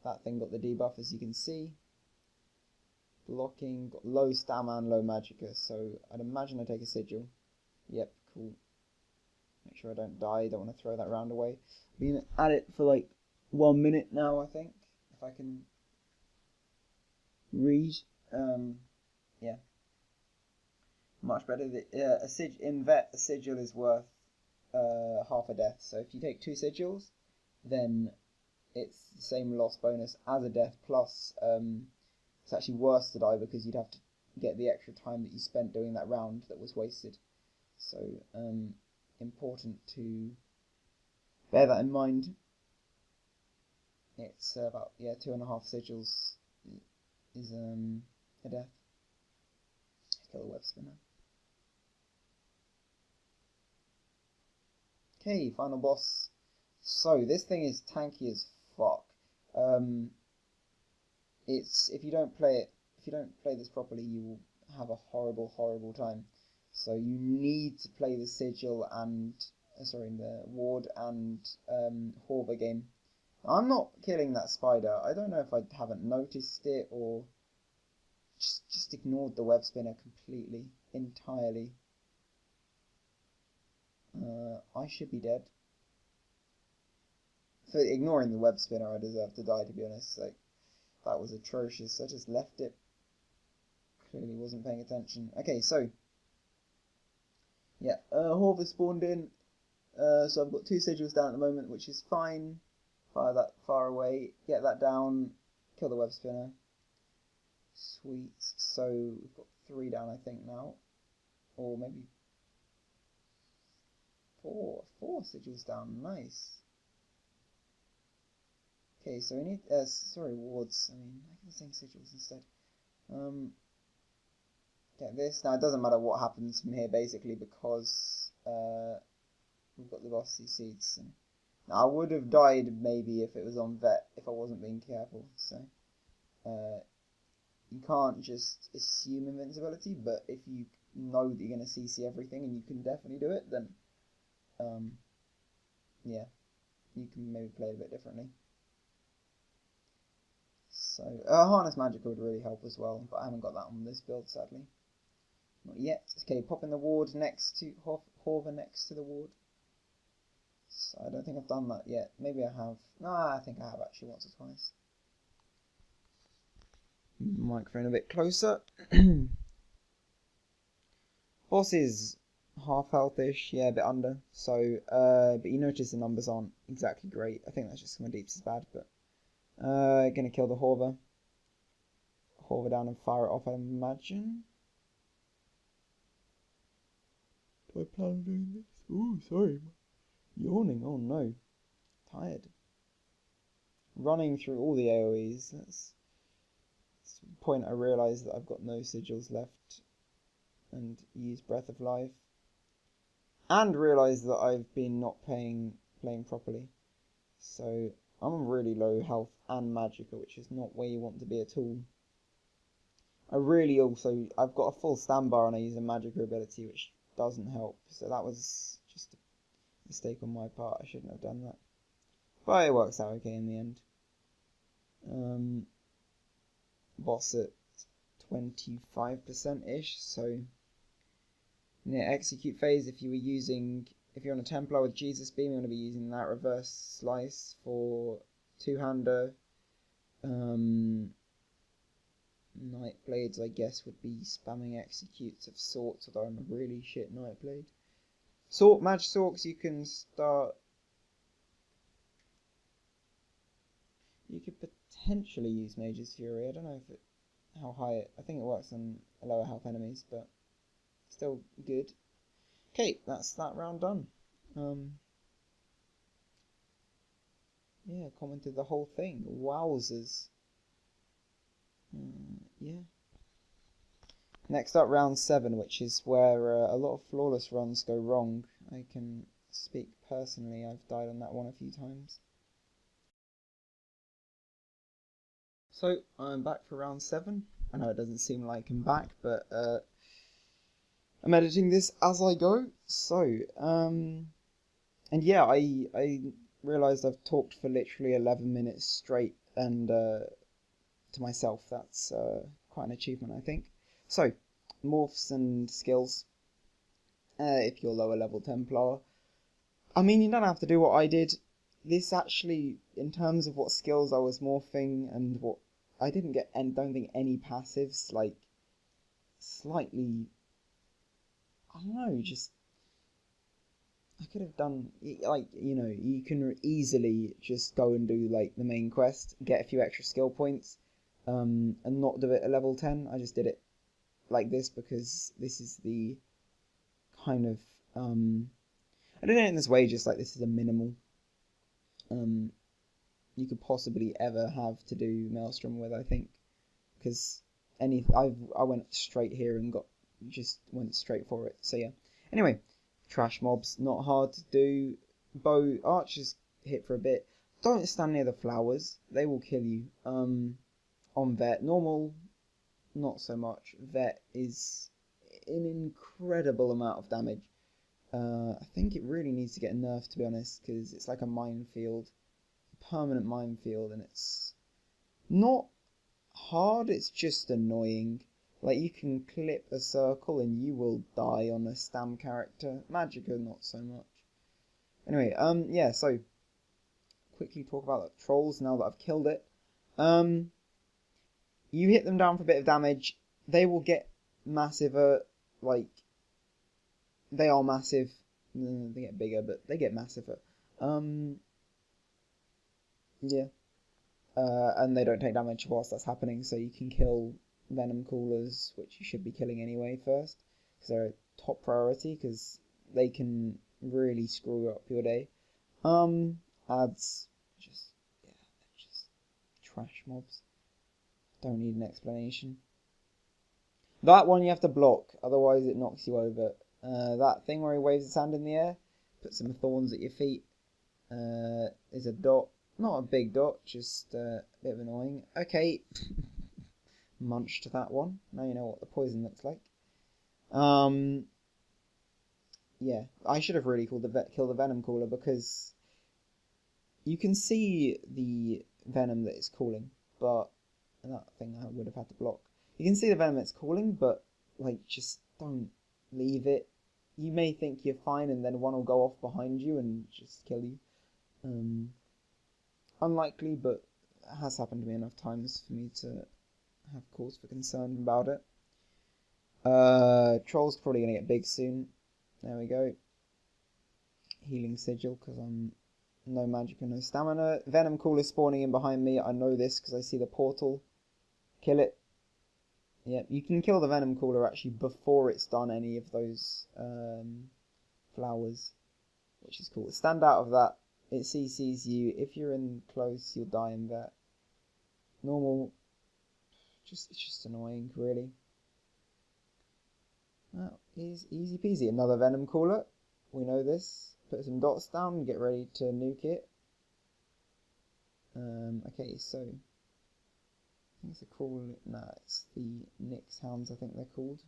That thing got the debuff, as you can see. blocking, got low stam and low magicka, so I'd imagine I take a sigil. Yep, cool. Make sure I don't die, don't want to throw that round away. Been at it for like 1 minute now, I think, if I can read. Yeah. Much better. In vet, a sigil is worth half a death. So if you take 2 sigils, then it's the same loss bonus as a death, plus it's actually worse to die because you'd have to get the extra time that you spent doing that round that was wasted. So important to bear that in mind. It's about 2.5 sigils is a death. Kill the web spinner. Okay, final boss. So this thing is tanky as fuck. It's if you don't play this properly, you will have a horrible time. So you need to play the sigil and the ward and Horva game. I'm not killing that spider. I don't know if I haven't noticed it or just ignored the web spinner completely, entirely. I should be dead. For ignoring the web spinner, I deserve to die, to be honest. Like, that was atrocious. I just left it. Clearly wasn't paying attention. Okay, so yeah, Horva spawned in. So I've got 2 sigils down at the moment, which is fine. Fire that far away, get that down, kill the web spinner. Sweet. So we've got 3 down, I think, now. Or maybe 4 sigils down. Nice. Okay, so we need wards. I mean, I can sing sigils instead. Get this. Now it doesn't matter what happens from here basically because we've got the bossy seeds. Now I would have died maybe if it was on vet if I wasn't being careful. So you can't just assume invincibility, but if you know that you're going to CC everything and you can definitely do it, then yeah, you can maybe play it a bit differently. So harness magic would really help as well, but I haven't got that on this build sadly. Not yet. Okay, popping the ward next to Horva next to the ward. So I don't think I've done that yet. Maybe I have. Nah, I think I have actually once or twice. Microphone a bit closer. Boss is half healthish, yeah, a bit under. So, but you notice the numbers aren't exactly great. I think that's just my deeps is bad, but gonna kill the Horva. Horva down and fire it off, I imagine. Do I plan on doing this? Ooh, sorry. Yawning, oh no. Tired. Running through all the AoEs. That's the point I realised that I've got no sigils left. And use Breath of Life. And realised that I've been not playing properly. So I'm on really low health and magicka, which is not where you want to be at all. I've got a full stand bar and I use a magicka ability, which doesn't help. So that was just a mistake on my part. I shouldn't have done that. But it works out okay in the end. Boss at 25%-ish, so near execute phase. If you're on a Templar with Jesus Beam, you're going to be using that reverse slice for 2-hander. Night Blades, I guess, would be spamming executes of sorts, although I'm a really shit Night Blade. Mage Sorks, you can start. You could potentially use Mage's Fury. I don't know how high I think it works on lower health enemies, but still good. Okay, that's that round done. Yeah, commented the whole thing. Wowzers. Yeah. Next up, round 7, which is where a lot of flawless runs go wrong. I can speak personally. I've died on that one a few times. So I'm back for round 7. I know it doesn't seem like I'm back, but I'm editing this as I go. So and yeah, I realised I've talked for literally 11 minutes straight, and to myself, that's quite an achievement, I think. So, morphs and skills. If you're lower level Templar, I mean, you don't have to do what I did. This actually, in terms of what skills I was morphing and what I didn't get, and don't think any passives, like slightly, I don't know, just I could have done, like, you know, you can easily just go and do like the main quest, get a few extra skill points, and not do it at level 10. I just did it like this because this is the kind of I did it in this way, just like this is a minimal you could possibly ever have to do Maelstrom with, I think, because I went straight here and went straight for it. So yeah. Anyway, trash mobs, not hard to do. Bow archers hit for a bit. Don't stand near the flowers; they will kill you. On vet, normal, not so much. Vet is an incredible amount of damage. I think it really needs to get nerfed, to be honest, because it's like a minefield, permanent minefield, and it's not hard, it's just annoying. Like, you can clip a circle and you will die on a stam character. Magicka, not so much. Anyway, yeah, so quickly talk about the trolls now that I've killed it. You hit them down for a bit of damage, they will get massive, like, they are massive. They get bigger, but they get massiver. Yeah. And they don't take damage whilst that's happening, so you can kill venom coolers, which you should be killing anyway first, because they're a top priority, because they can really screw up your day. Ads, just, yeah, they're just trash mobs. Don't need an explanation. That one you have to block, otherwise it knocks you over. That thing where he waves his hand in the air, put some thorns at your feet, is a dot. Not a big dot, just a bit of annoying. Okay, munched that one. Now you know what the poison looks like. Yeah, I should have really killed the venom cooler, because you can see the venom that it's calling, but that thing I would have had to block. You can see the venom that's calling, but like, just don't leave it. You may think you're fine, and then one will go off behind you and just kill you. Unlikely, but it has happened to me enough times for me to have cause for concern about it. Troll's probably going to get big soon. There we go. Healing sigil, because I'm no magic and no stamina. Venom cooler spawning in behind me. I know this because I see the portal. Kill it. Yep, you can kill the venom cooler actually before it's done any of those flowers, which is cool. Stand out of that. It CCs you. If you're in close, you'll die in that. Normal. It's just annoying, really. That is easy peasy. Another venom cooler. We know this. Put some dots down. Get ready to nuke it. Okay, so I think it's a call. Nah, it's the Nyx hounds. I think they're called.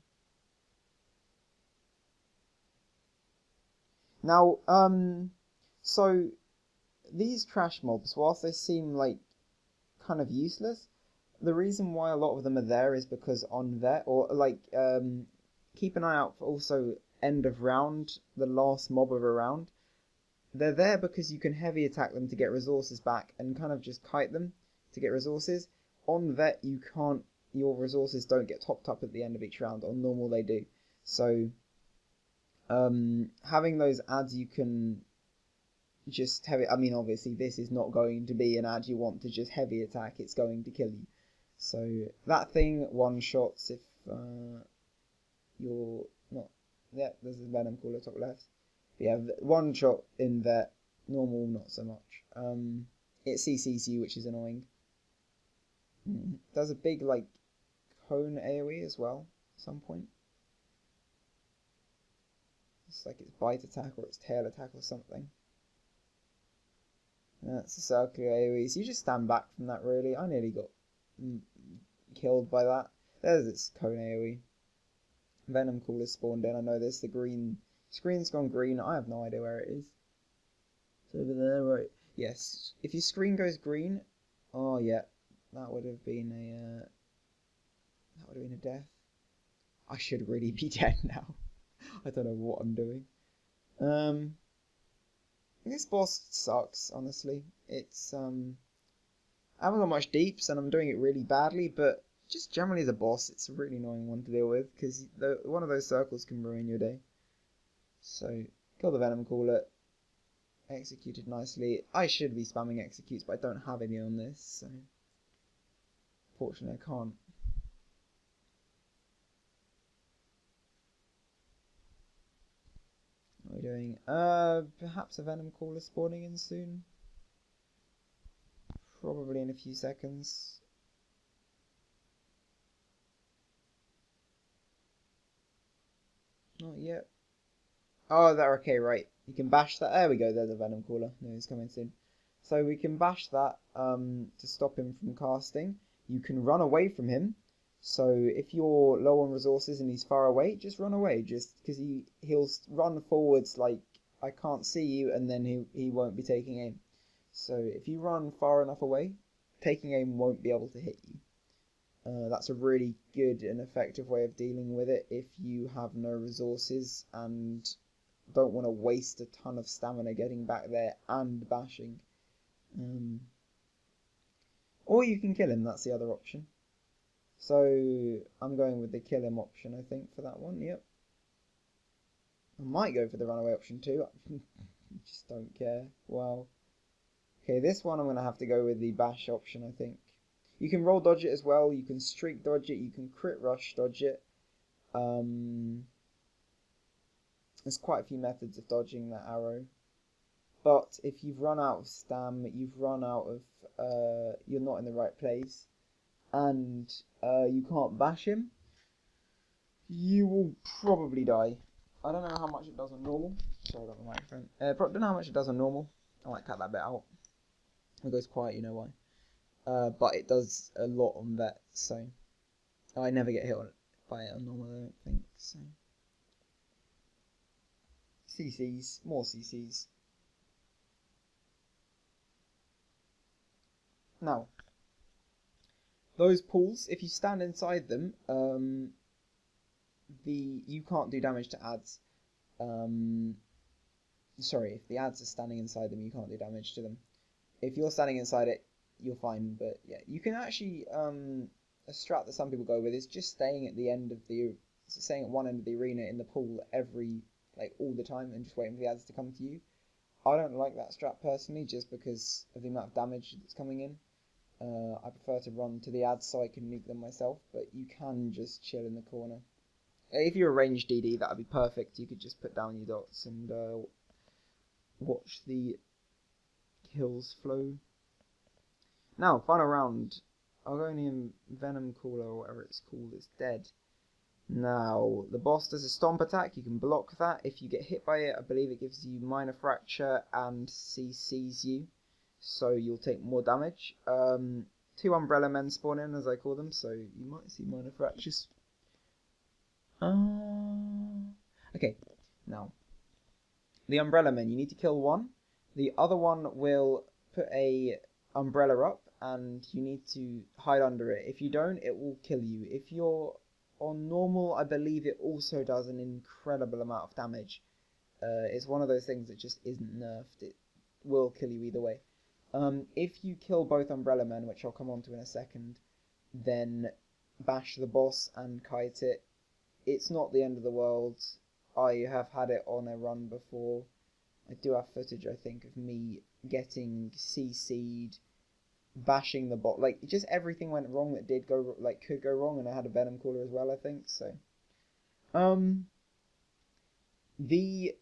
Now, so these trash mobs, whilst they seem like kind of useless, the reason why a lot of them are there is because on vet, or like, keep an eye out for also end of round, the last mob of a round. They're there because you can heavy attack them to get resources back and kind of just kite them to get resources. On vet, you can't, your resources don't get topped up at the end of each round. On normal, they do. So, having those ads, you can just heavy. I mean, obviously, this is not going to be an ad you want to just heavy attack. It's going to kill you. So that thing one shots if you're not. Yeah, there's a venom cooler top left. But yeah, one shot in that. Normal, not so much. It CCs you, which is annoying. Does a big like cone AoE as well at some point. It's like its bite attack or its tail attack or something. That's a circular AoE, so you just stand back from that really. I nearly got killed by that. There's its cone AoE. Venom cooler spawned in, I know this. The green screen's gone green. I have no idea where it is. It's over there, right? Yes. If your screen goes green, oh yeah, that would have been a Arena death. I should really be dead now. I don't know what I'm doing. This boss sucks, honestly. It's I haven't got much deeps and I'm doing it really badly, but just generally as a boss, it's a really annoying one to deal with because one of those circles can ruin your day. So, kill the Venom Caller. Executed nicely. I should be spamming executes, but I don't have any on this, so fortunately I can't. What are we doing? Perhaps a Venom Caller spawning in soon. Probably in a few seconds. Not yet. Oh, they're okay, right. You can bash that. There we go, there's a Venom Caller. No, he's coming soon. So we can bash that to stop him from casting. You can run away from him. So if you're low on resources and he's far away, just run away. Just because he'll run forwards like, I can't see you, and then he won't be taking aim. So if you run far enough away, taking aim won't be able to hit you. That's a really good and effective way of dealing with it if you have no resources and don't want to waste a ton of stamina getting back there and bashing. Or you can kill him, that's the other option. So I'm going with the kill him option, I think, for that one. Yep. I might go for the runaway option too. Just don't care. Wow. Okay, this one I'm going to have to go with the bash option, I think. You can roll dodge it as well. You can streak dodge it. You can crit rush dodge it. There's quite a few methods of dodging that arrow. But if you've run out of stam, you've run out of... you're not in the right place, and you can't bash him, you will probably die. I don't know how much it does on normal. Sorry about the microphone. Don't know how much it does on normal. I might cut that bit out. It goes quiet, you know why. But it does a lot on vet, so I never get hit by it on normal, I don't think. So CCs, more CCs. Now, those pools, if you stand inside them, you can't do damage to ads. Sorry, if the ads are standing inside them, you can't do damage to them. If you're standing inside it, you're fine. But yeah, you can actually a strat that some people go with is just staying at one end of the arena in the pool all the time and just waiting for the ads to come to you. I don't like that strat personally, just because of the amount of damage that's coming in. I prefer to run to the ads so I can nuke them myself, but you can just chill in the corner. If you're a ranged DD, that would be perfect. You could just put down your dots and watch the kills flow. Now, final round. Argonian Venom Caller, or whatever it's called, is dead. Now, the boss does a stomp attack. You can block that. If you get hit by it, I believe it gives you minor fracture and CCs you. So you'll take more damage. 2 umbrella men spawn in, as I call them, so you might see minor fractures. Okay, now, the umbrella men, you need to kill one. The other one will put a umbrella up, and you need to hide under it. If you don't, it will kill you. If you're on normal, I believe it also does an incredible amount of damage. It's one of those things that just isn't nerfed. It will kill you either way. If you kill both umbrella men, which I'll come on to in a second, then bash the boss and kite it. It's not the end of the world. I have had it on a run before. I do have footage, I think, of me getting CC'd, bashing the bot. Like, just everything went wrong that could go wrong, and I had a Venom Caller as well, I think, so. The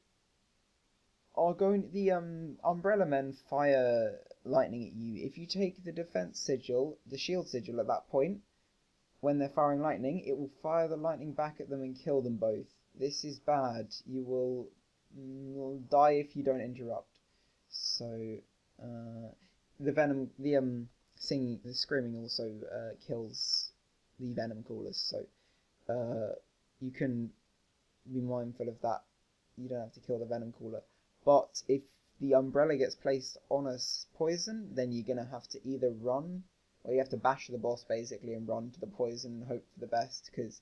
umbrella men fire lightning at you. If you take the defense sigil, the shield sigil at that point, when they're firing lightning, it will fire the lightning back at them and kill them both. This is bad. You will die if you don't interrupt. So the screaming also kills the Venom Callers. So you can be mindful of that. You don't have to kill the Venom Caller. But if the umbrella gets placed on a poison, then you're gonna have to either run. or you have to bash the boss basically and run to the poison and hope for the best, because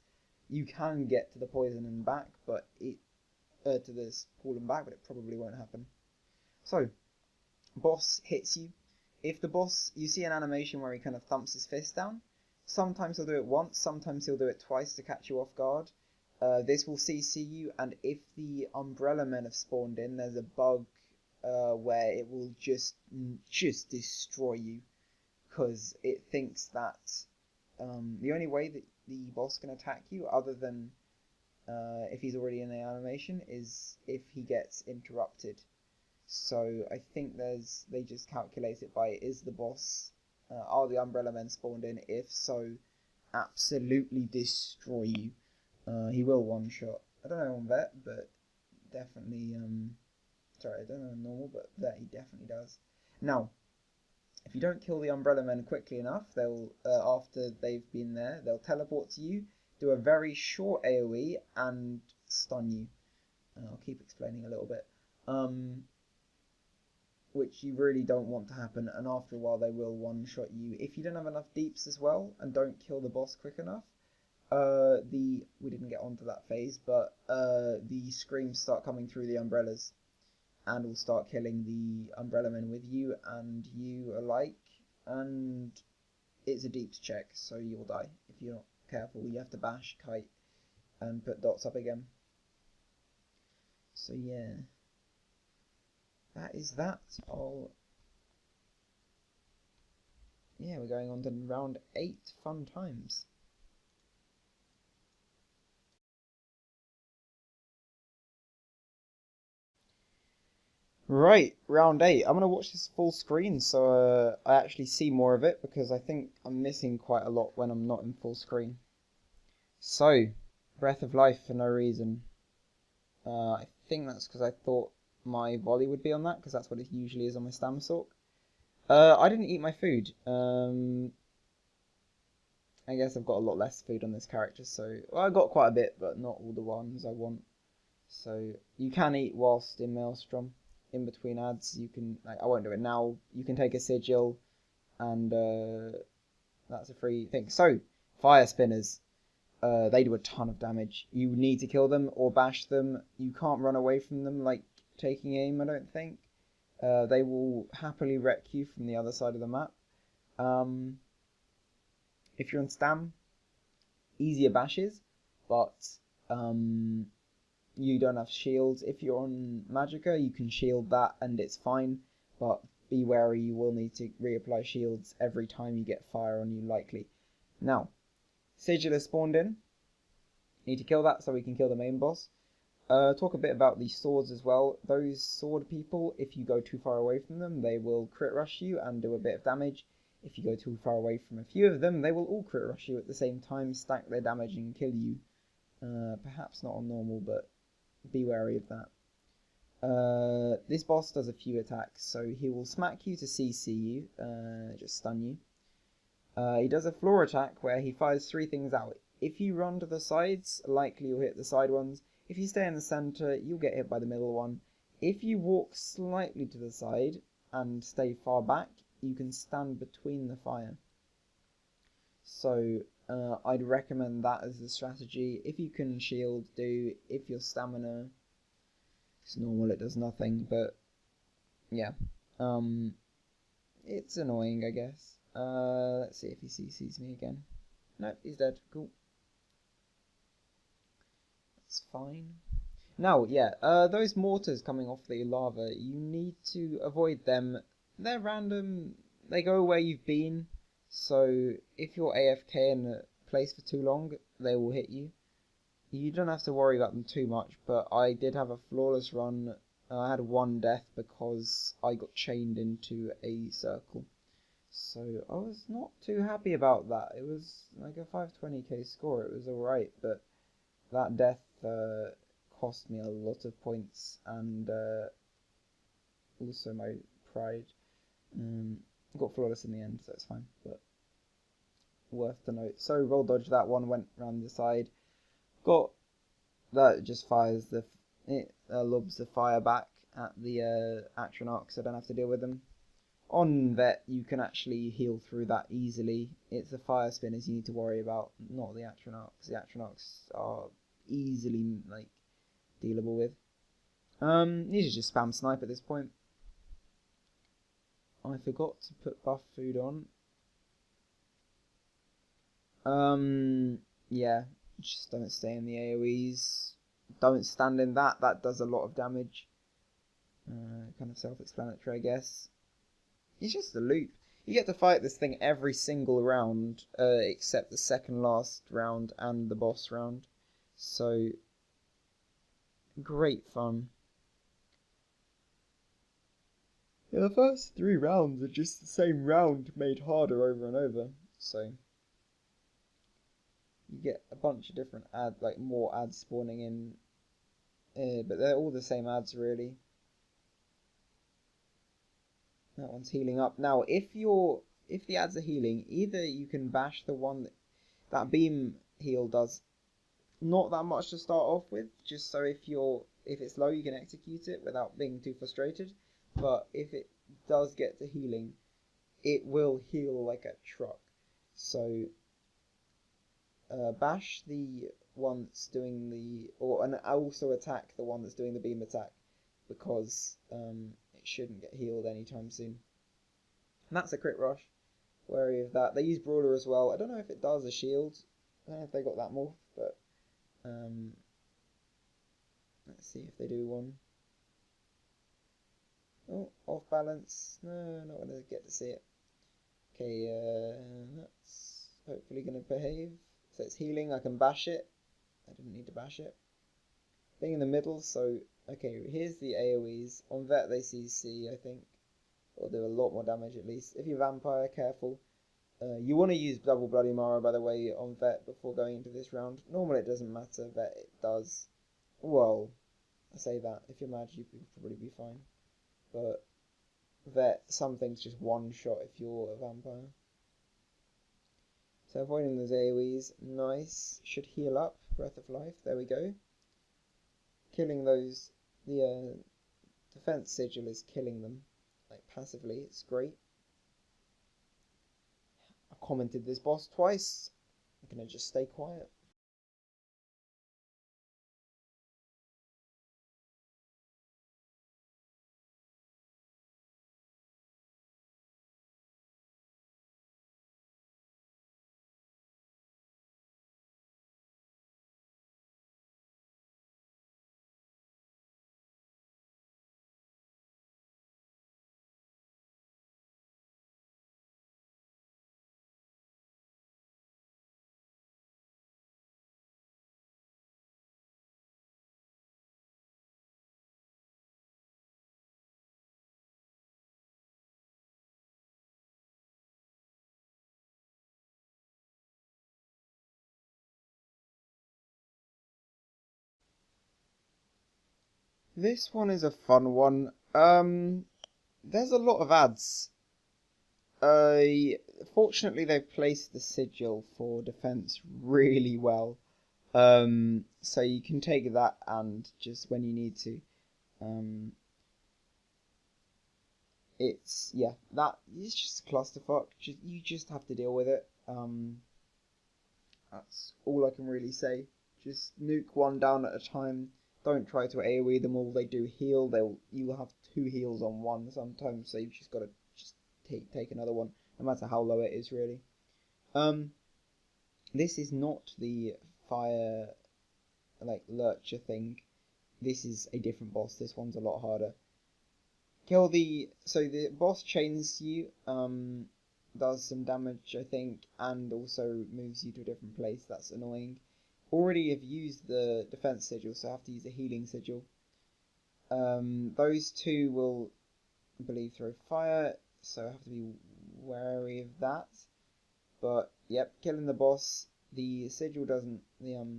you can get to the poison and back, but to this pool and back, but it probably won't happen. So, boss hits you. If the boss, you see an animation where he kind of thumps his fist down. Sometimes he'll do it once, sometimes he'll do it twice to catch you off guard. This will CC you, and if the Umbrella Men have spawned in, there's a bug where it will just destroy you, because it thinks that the only way that the boss can attack you, other than if he's already in the animation, is if he gets interrupted. So I think they just calculate it by, is the boss, are the Umbrella Men spawned in? If so, absolutely destroy you. He will one shot. I don't know on vet, but definitely, sorry, I don't know on normal, but vet he definitely does. Now, if you don't kill the Umbrella Men quickly enough, they'll, after they've been there, they'll teleport to you, do a very short AoE, and stun you. I'll keep explaining a little bit. Which you really don't want to happen, and after a while they will one-shot you. If you don't have enough deeps as well, and don't kill the boss quick enough, we didn't get onto that phase, but the screams start coming through the umbrellas, and will start killing the Umbrella Men with you and you alike, and it's a deeps check, so you'll die if you're not careful. You have to bash, kite, and put dots up again. So yeah. That is that. Yeah, we're going on to round 8. Fun times. Right, round 8. I'm going to watch this full screen so I actually see more of it, because I think I'm missing quite a lot when I'm not in full screen. So, Breath of Life for no reason. I think that's because I thought my volley would be on that, because that's what it usually is on my Stamsork. I didn't eat my food. I guess I've got a lot less food on this character, so well, I got quite a bit, but not all the ones I want. So you can eat whilst in Maelstrom, in between ads. You can, like, I won't do it now. You can take a sigil, and that's a free thing. So fire spinners. They do a ton of damage. You need to kill them or bash them. You can't run away from them like taking aim, I don't think. They will happily wreck you from the other side of the map. If you're on Stam, easier bashes, but you don't have shields. If you're on Magicka, you can shield that and it's fine, but be wary, you will need to reapply shields every time you get fire on you, likely. Now, Sigil is spawned in. Need to kill that so we can kill the main boss. Talk a bit about the swords as well. Those sword people, if you go too far away from them, they will crit rush you and do a bit of damage. If you go too far away from a few of them, they will all crit rush you at the same time, stack their damage and kill you. Perhaps not on normal, but be wary of that. This boss does a few attacks, so he will smack you to CC you, just stun you. He does a floor attack where he fires 3 things out. If you run to the sides, likely you'll hit the side ones. If you stay in the center, you'll get hit by the middle one. If you walk slightly to the side and stay far back, you can stand between the fire. So I'd recommend that as the strategy. If you can shield, do. If your stamina is normal, it does nothing, but yeah. It's annoying, I guess. Let's see if he CCs me again. Nope, he's dead. Cool. That's fine. Now, yeah, those mortars coming off the lava, you need to avoid them. They're random. They go where you've been. So if you're AFK in a place for too long, they will hit you. You don't have to worry about them too much, but I did have a flawless run. I had 1 death because I got chained into a circle. So I was not too happy about that. It was like a 520k score. It was alright, but that death cost me a lot of points and also my pride. I got flawless in the end, so it's fine, but worth to note. So roll dodge that one, went round the side. Got that, just fires lobs the fire back at the Atronach, so I don't have to deal with them. On Vet, you can actually heal through that easily. It's the fire spinners you need to worry about, not the Atronachs. The Atronachs are easily like dealable with. You should just spam snipe at this point. I forgot to put buff food on. Yeah, just don't stay in the AoEs. Don't stand in that. That does a lot of damage. Kind of self-explanatory, I guess. It's just a loop. You get to fight this thing every single round, except the second last round and the boss round. So, great fun. Yeah, the first 3 rounds are just the same round made harder over and over. So, you get a bunch of different ads, like more ads spawning in, but they're all the same ads really. That one's healing up. Now, if the ads are healing, either you can bash the one that beam heal does not that much to start off with, just so if it's low you can execute it without being too frustrated. But if it does get to healing, it will heal like a truck. So bash the one that's doing and also attack the one that's doing the beam attack, because it shouldn't get healed anytime soon. And that's a crit rush. Wary of that. They use Brawler as well. I don't know if it does a shield. I don't know if they got that morph, but let's see if they do one. Oh, off balance. No, not gonna get to see it. Okay, that's hopefully gonna behave. So it's healing. I can bash it. I didn't need to bash it. Being in the middle, so okay. Here's the AoEs. On Vet they CC, I think. Will do a lot more damage at least. If you're Vampire, careful. You want to use double Bloody Mara, by the way, on Vet before going into this round. Normally it doesn't matter. Vet it does. Well, I say that. If you're mad, you could probably be fine. But Vet, some things just one shot if you're a vampire. So avoiding those AoEs, nice. Should heal up. Breath of Life, there we go. Killing those, the defense sigil is killing them, like passively, it's great. I commented this boss twice. I'm gonna just stay quiet. This one is a fun one. There's a lot of ads. Fortunately, they've placed the sigil for defense really well. So you can take that and just when you need to. It's just a clusterfuck. You just have to deal with it. That's all I can really say. Just nuke one down at a time. Don't try to AoE them all. They do heal. You will have 2 heals on one sometimes, so you've just got to just take another one, no matter how low it is, really. This is not the fire like lurcher thing. This is a different boss. This one's a lot harder. So the boss chains you, does some damage, I think, and also moves you to a different place. That's annoying. Already have used the defense sigil, so I have to use a healing sigil. Those 2 will, I believe, throw fire, so I have to be wary of that. But yep, killing the boss. The sigil doesn't. The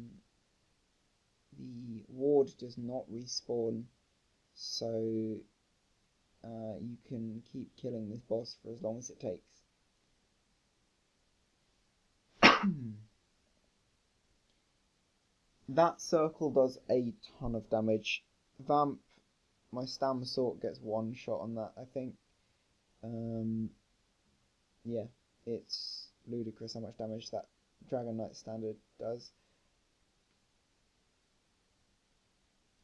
ward does not respawn, so you can keep killing this boss for as long as it takes. That circle does a ton of damage. Vamp, my stam sort gets 1 shot on that, I think. Yeah, it's ludicrous how much damage that Dragon Knight standard does.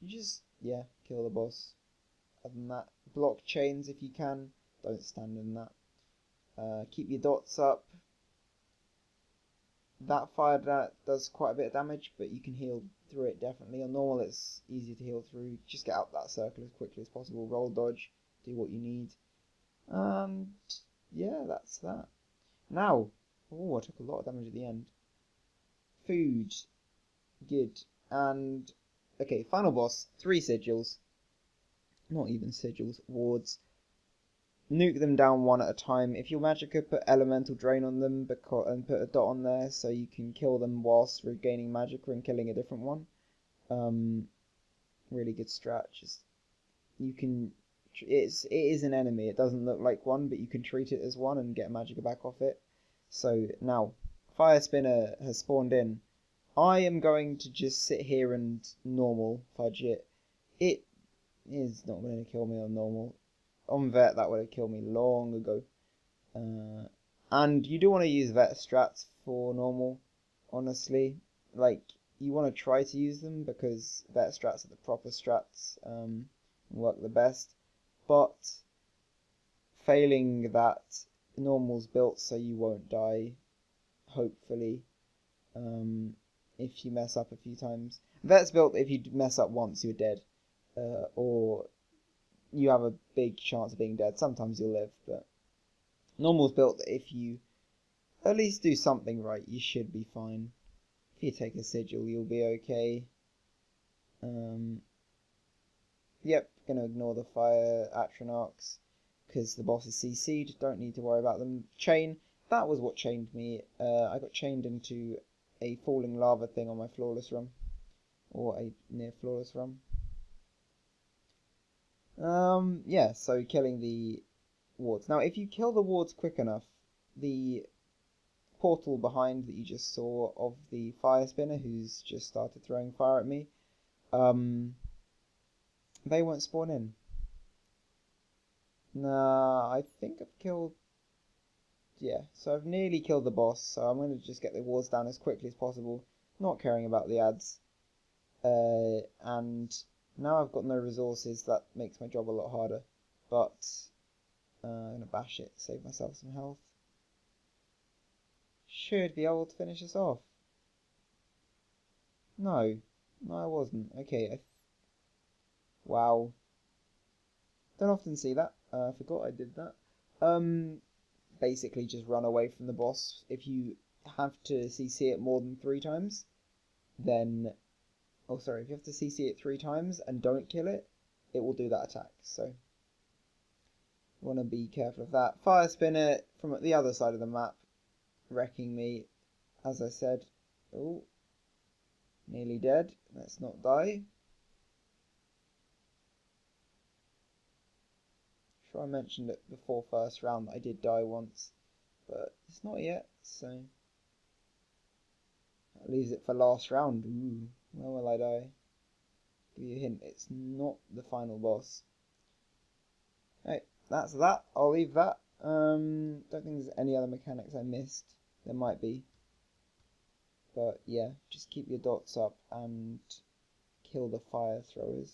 You just, yeah, kill the boss. Other than that, block chains if you can. Don't stand in that. Keep your dots up. That fire does quite a bit of damage, but you can heal through it definitely. On normal, it's easy to heal through. Just get out that circle as quickly as possible. Roll dodge, do what you need. And yeah, that's that. Now, oh, I took a lot of damage at the end. Food, good. And okay, final boss, 3 sigils. Not even sigils, wards. Nuke them down one at a time. If your magicka, put elemental drain on them and put a dot on there so you can kill them whilst regaining magicka and killing a different one. Really good strat. Just you can. It is an enemy. It doesn't look like one, but you can treat it as one and get magicka back off it. So now, Fire Spinner has spawned in. I am going to just sit here and normal fudge it. It is not going to kill me on normal. On vet, that would have killed me long ago. And you do want to use vet strats for normal, honestly. Like, you want to try to use them because vet strats are the proper strats, work the best. But failing that, normal's built so you won't die, hopefully, if you mess up a few times. Vet's built if you mess up once, you're dead. Or you have a big chance of being dead. Sometimes you'll live, but normal's built that if you at least do something right, you should be fine. If you take a sigil, you'll be okay. Yep, gonna ignore the fire Atronachs because the boss is CC'd. Don't need to worry about them. Chain, that was what chained me. I got chained into a falling lava thing on my flawless run, or a near flawless run. Yeah, so killing the wards. Now, if you kill the wards quick enough, the portal behind that you just saw of the fire spinner who's just started throwing fire at me, they won't spawn in. Nah, I think I've killed... Yeah, so I've nearly killed the boss, so I'm going to just get the wards down as quickly as possible, not caring about the ads. And now I've got no resources, that makes my job a lot harder. But I'm going to bash it, save myself some health. Should be able to finish this off. No, I wasn't. Okay, wow. Don't often see that. I forgot I did that. Basically just run away from the boss. If you have to CC it more than 3 times, then... Oh, sorry, if you have to CC it 3 times and don't kill it, it will do that attack. So, you want to be careful of that. Fire Spinner from the other side of the map, wrecking me, as I said. Oh, nearly dead. Let's not die. Sure, I mentioned it before first round that I did die once, but it's not yet, so that leaves it for last round. Ooh, where will I die? Give you a hint, it's not the final boss. Right, that's that. I'll leave that. Don't think there's any other mechanics I missed. There might be. But yeah, just keep your dots up and kill the fire throwers.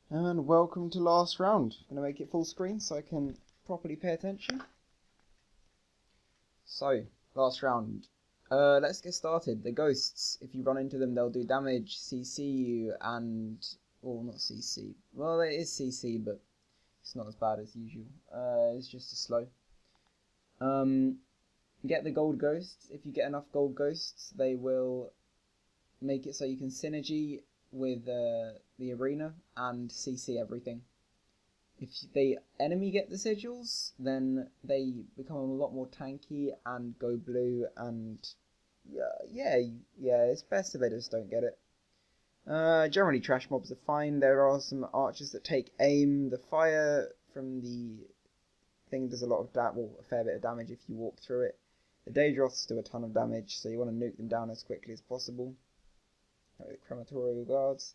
And welcome to last round. I'm going to make it full screen so I can properly pay attention. So, last round. Let's get started. The ghosts, if you run into them, they'll do damage, CC you, and... Well, not CC. Well, it is CC, but it's not as bad as usual. It's just as slow. Get the gold ghosts. If you get enough gold ghosts, they will make it so you can synergy with the arena and CC everything. If the enemy get the sigils, then they become a lot more tanky and go blue, and yeah, it's best if they just don't get it. Generally trash mobs are fine. There are some archers that take aim. The fire from the thing does a lot of a fair bit of damage if you walk through it. The Daedroths do a ton of damage, so you want to nuke them down as quickly as possible. Like the crematorial guards.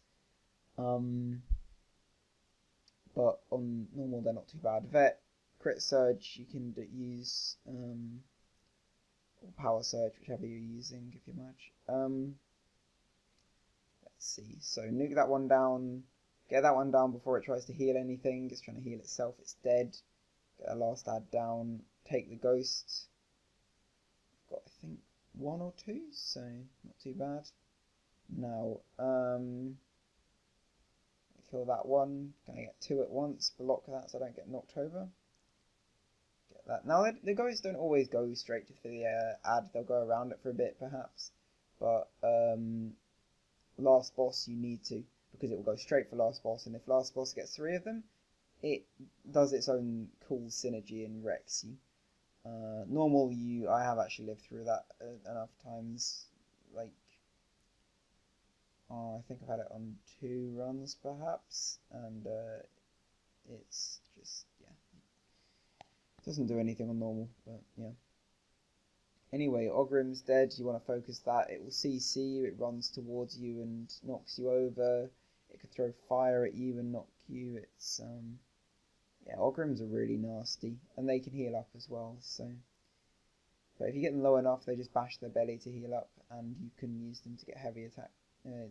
But on normal they're not too bad. Vet, crit surge, you can use, or power surge, whichever you're using, if you're match. Let's see, so nuke that one down, get that one down before it tries to heal anything. It's trying to heal itself, it's dead. Get a last ad down, take the ghost. I've got, I think, 1 or 2, so not too bad. Now, kill that one. Gonna get 2 at once. Block that so I don't get knocked over. Get that. Now the ghosts don't always go straight to the ad. They'll go around it for a bit perhaps. But last boss you need to, because it will go straight for last boss. And if last boss gets 3 of them, it does its own cool synergy and wrecks you. Normal I have actually lived through that enough times. Like, I think I've had it on 2 runs perhaps, and it's just, yeah, it doesn't do anything on normal, but yeah. Anyway, Ogrim's dead. You want to focus that. It will CC you, it runs towards you and knocks you over. It could throw fire at you and knock you. It's yeah, Ogrims are really nasty, and they can heal up as well, so. But if you get them low enough, they just bash their belly to heal up, and you can use them to get heavy attack to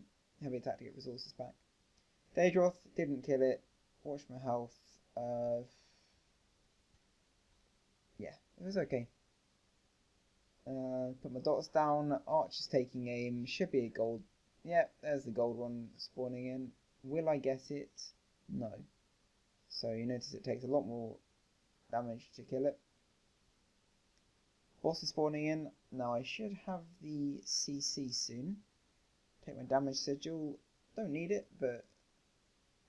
get resources back. Daedroth, didn't kill it. Watch my health. Yeah, it was okay. Put my dots down. Archer's taking aim. Should be a gold. Yeah, there's the gold one spawning in. Will I get it? No. So you notice it takes a lot more damage to kill it. Boss is spawning in. Now I should have the CC soon. Take my damage sigil. Don't need it, but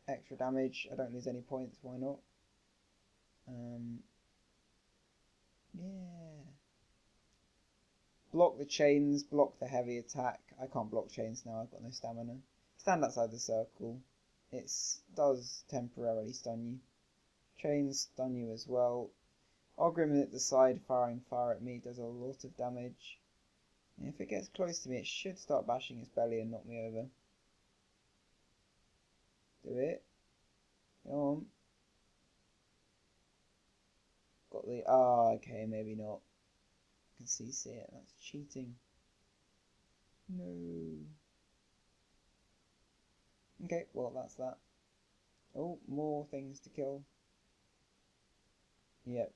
extra damage. I don't lose any points. Why not? Yeah. Block the chains. Block the heavy attack. I can't block chains now. I've got no stamina. Stand outside the circle. It does temporarily stun you. Chains stun you as well. Ogrim at the side firing fire at me does a lot of damage. And if it gets close to me, it should start bashing its belly and knock me over. Do it. Go on. Got the... okay, maybe not. I can see it. That's cheating. No. Okay, well, that's that. Oh, more things to kill. Yep.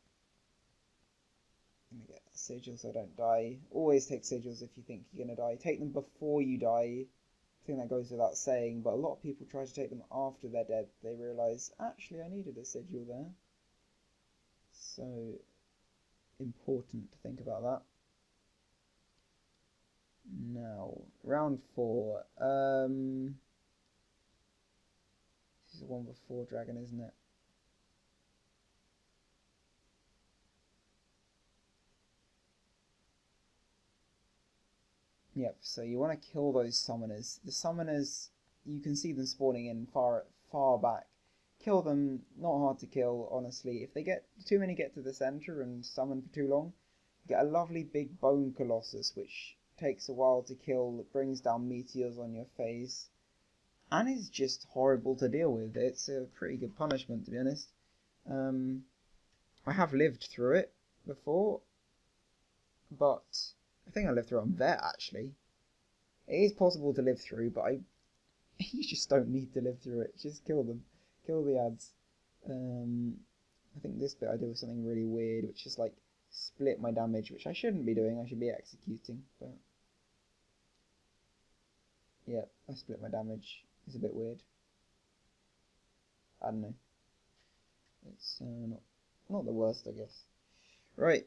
Let me get a sigil so I don't die. Always take sigils if you think you're going to die. Take them before you die. I think that goes without saying, but a lot of people try to take them after they're dead. They realise, actually, I needed a sigil there. So, important to think about that. Now, round 4. This is the one before dragon, isn't it? Yep, so you want to kill those summoners. The summoners, you can see them spawning in far back. Kill them, not hard to kill, honestly. If they get too many get to the center and summon for too long, you get a lovely big bone colossus, which takes a while to kill, it brings down meteors on your face, and is just horrible to deal with. It's a pretty good punishment, to be honest. I have lived through it before, but I think I lived through it on Vet, actually. It is possible to live through, but you just don't need to live through it. Just kill them. Kill the ads. I think this bit I did was something really weird, which is like split my damage, which I shouldn't be doing. I should be executing, but yeah, I split my damage. It's a bit weird. I don't know. It's not the worst, I guess. Right.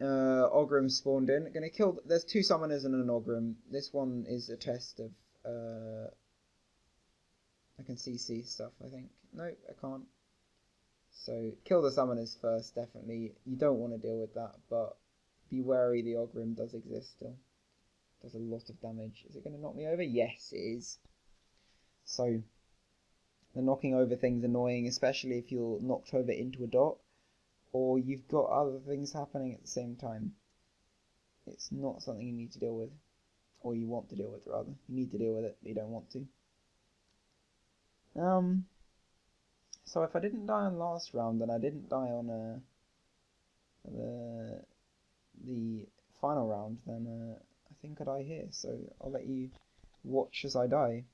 Ogrim spawned in. Gonna kill. There's 2 summoners and an Ogrim. This one is a test of. I can CC stuff. I think. No, I can't. So kill the summoners first, definitely. You don't want to deal with that, but be wary the Ogrim does exist still. Does a lot of damage. Is it going to knock me over? Yes, it is. So the knocking over thing's annoying, especially if you're knocked over into a dot, or you've got other things happening at the same time. It's not something you need to deal with, or you want to deal with rather. You need to deal with it, but you don't want to. So if I didn't die on last round, then I didn't die on the final round, then I think I die here. So I'll let you watch as I die.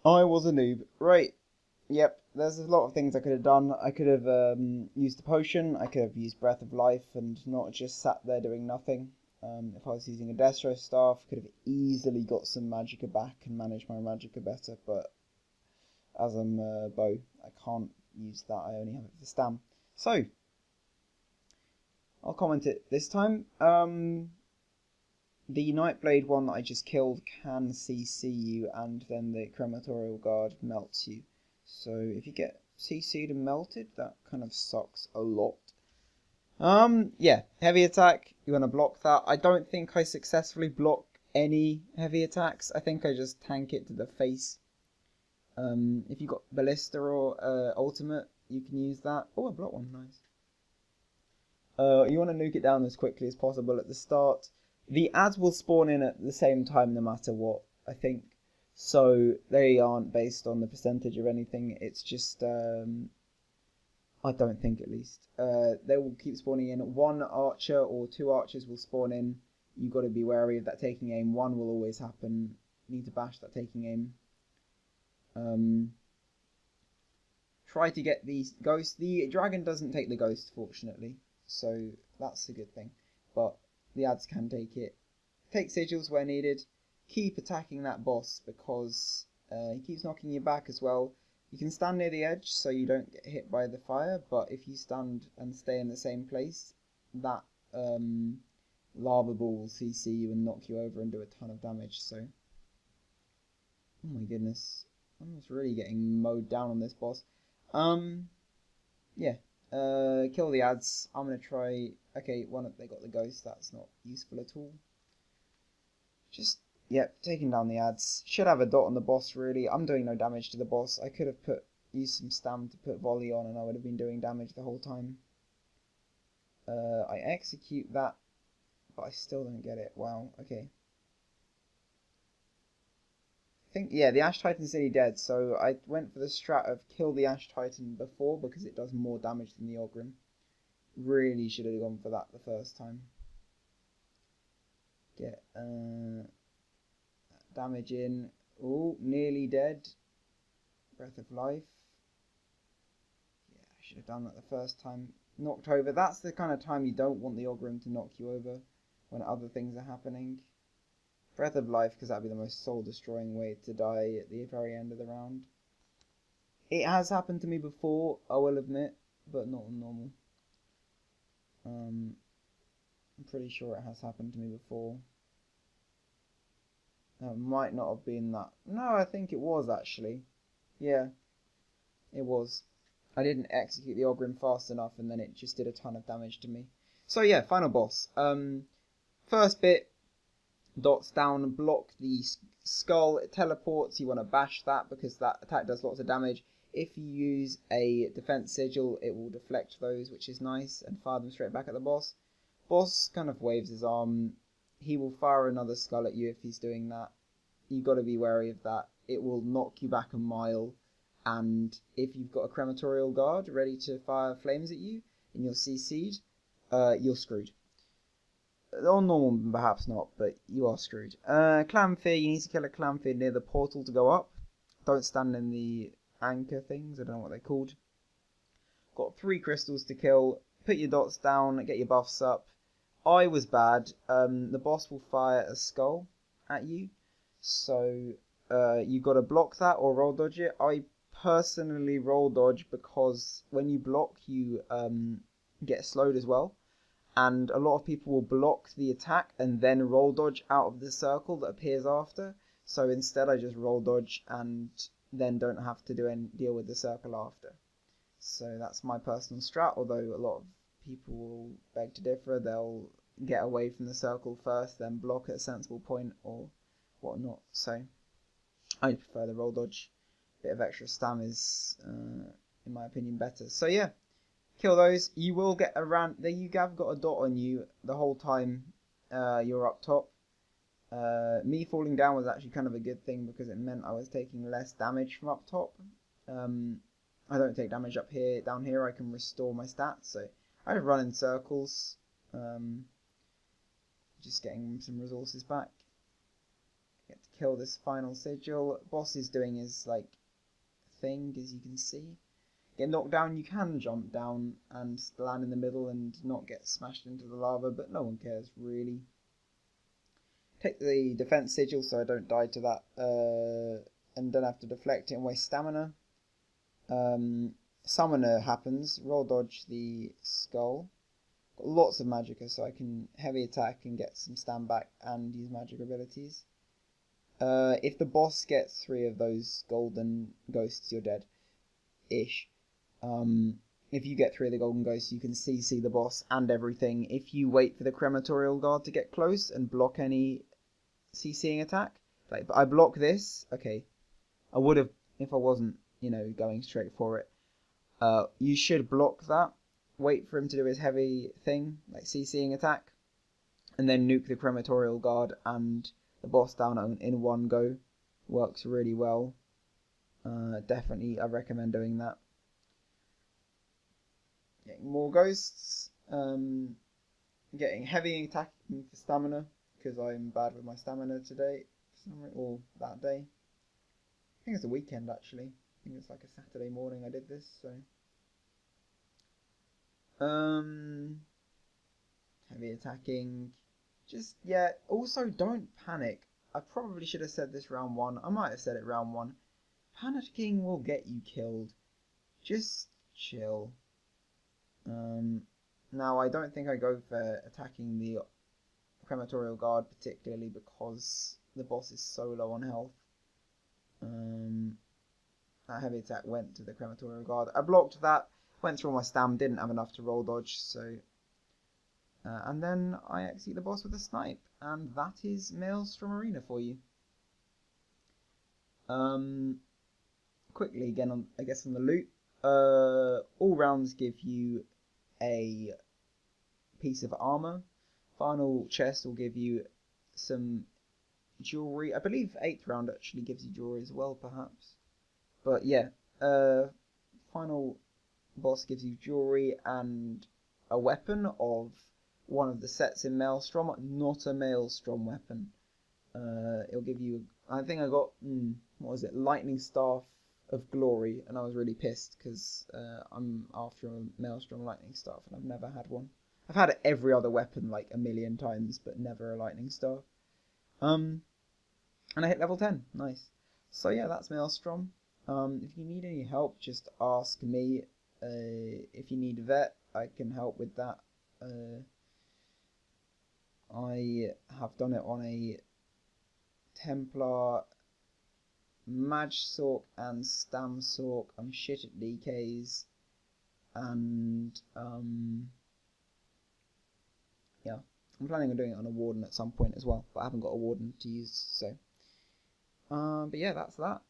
I was a noob. Right. Yep, there's a lot of things I could have done. I could have used a potion, I could have used Breath of Life and not just sat there doing nothing. If I was using a Destro Staff, could have easily got some Magicka back and managed my Magicka better, but as I'm bow, I can't use that, I only have it for Stam. So, I'll comment it this time. The Nightblade one that I just killed can CC you, and then the Crematorial Guard melts you. So if you get CC'd and melted, that kind of sucks a lot. Yeah, heavy attack, you want to block that. I don't think I successfully block any heavy attacks. I think I just tank it to the face. If you got Ballista or Ultimate, you can use that. Oh, I blocked one, nice. You want to nuke it down as quickly as possible at the start. The ads will spawn in at the same time no matter what, I think. So they aren't based on the percentage of anything. It's just, I don't think at least. They will keep spawning in. One archer or two archers will spawn in. You've got to be wary of that taking aim. One will always happen. You need to bash that taking aim. Try to get these ghosts. The dragon doesn't take the ghost, fortunately. So that's a good thing. But the ads can take it. Take sigils where needed. Keep attacking that boss because he keeps knocking you back as well. You can stand near the edge so you don't get hit by the fire, but if you stand and stay in the same place, that lava ball will CC you and knock you over and do a ton of damage. So, oh my goodness, I'm just really getting mowed down on this boss. Yeah. Kill the ads. I'm gonna try. Okay, they got the ghost. That's not useful at all. Just taking down the ads. Should have a dot on the boss. Really, I'm doing no damage to the boss. I could have put used some stam to put volley on and I would have been doing damage the whole time. I execute that, but I still don't get it. Wow, okay. I think, yeah, the Ash Titan's nearly dead, so I went for the strat of kill the Ash Titan before because it does more damage than the Ogrim. Really should have gone for that the first time. Get damage in. Oh, nearly dead. Breath of Life. Yeah, I should have done that the first time. Knocked over. That's the kind of time you don't want the Ogrim to knock you over when other things are happening. Breath of Life, because that'd be the most soul-destroying way to die at the very end of the round. It has happened to me before, I will admit, but not on normal. I'm pretty sure it has happened to me before. It might not have been that. No, I think it was actually. Yeah, it was. I didn't execute the Ogrim fast enough and then it just did a ton of damage to me. So yeah, final boss. First bit, dots down, block the skull, it teleports, you want to bash that because that attack does lots of damage. If you use a defense sigil, it will deflect those, which is nice, and fire them straight back at the boss. Boss kind of waves his arm. He will fire another skull at you if he's doing that. You've got to be wary of that. It will knock you back a mile, and if you've got a crematorial guard ready to fire flames at you and you're CC'd, you're screwed. On normal, perhaps not, but you are screwed. Clamfear, you need to kill a Clamfear near the portal to go up. Don't stand in the anchor things, I don't know what they're called. Got 3 crystals to kill. Put your dots down, get your buffs up. I was bad. The boss will fire a skull at you, so you've got to block that or roll dodge it. I personally roll dodge because when you block, you get slowed as well. And a lot of people will block the attack and then roll dodge out of the circle that appears after. So instead I just roll dodge and then don't have to deal with the circle after. So that's my personal strat, although a lot of people will beg to differ. They'll get away from the circle first, then block at a sensible point or whatnot. So I prefer the roll dodge. Bit of extra stam is, in my opinion, better. So yeah. Kill those. You will get around. You have got a dot on you the whole time you're up top. Me falling down was actually kind of a good thing because it meant I was taking less damage from up top. I don't take damage up here. Down here I can restore my stats. So I run in circles. Just getting some resources back. Get to kill this final sigil. Boss is doing his thing, as you can see. Get knocked down, you can jump down and land in the middle and not get smashed into the lava, but no one cares really. Take the defense sigil so I don't die to that and don't have to deflect it and waste stamina. Summoner happens, roll dodge the skull. Got lots of magicka so I can heavy attack and get some stam back and use magic abilities. If the boss gets 3 of those golden ghosts, you're dead. Ish. If you get 3 of the golden ghosts, you can CC the boss and everything. If you wait for the crematorial guard to get close and block any CCing attack, but I block this, okay, I would have if I wasn't, going straight for it. You should block that, wait for him to do his heavy thing, like CCing attack, and then nuke the crematorial guard and the boss down in one go. Works really well. Definitely, I recommend doing that. Getting more ghosts, getting heavy attacking for stamina, because I'm bad with my stamina today, or that day. I think it's the weekend actually, I think it's like a Saturday morning I did this, so. Heavy attacking, also don't panic. I probably should have said this round 1, I might have said it round 1. Panicking will get you killed, just chill. Now I don't think I go for attacking the crematorial guard particularly because the boss is so low on health. That heavy attack went to the crematorial guard. I blocked that, went through all my stam, didn't have enough to roll dodge, so and then I execute the boss with a snipe, and that is Maelstrom Arena for you. Quick quickly again on, I guess, on the loot. All rounds give you a piece of armor. Final chest will give you some jewelry. I believe 8th round actually gives you jewelry as well, perhaps. But yeah, final boss gives you jewelry and a weapon of one of the sets in Maelstrom, not a Maelstrom weapon. It'll give you, I think I got, what was it, Lightning Staff of Glory, and I was really pissed because I'm after a Maelstrom Lightning Staff and I've never had one. I've had every other weapon like a million times, but never a Lightning Staff. And I hit level 10, nice. So yeah, that's Maelstrom. If you need any help, just ask me. If you need a vet, I can help with that. I have done it on a Templar, Magsork and Stamsork. I'm shit at DKs, and yeah, I'm planning on doing it on a Warden at some point as well, but I haven't got a Warden to use, so. But yeah, that's that.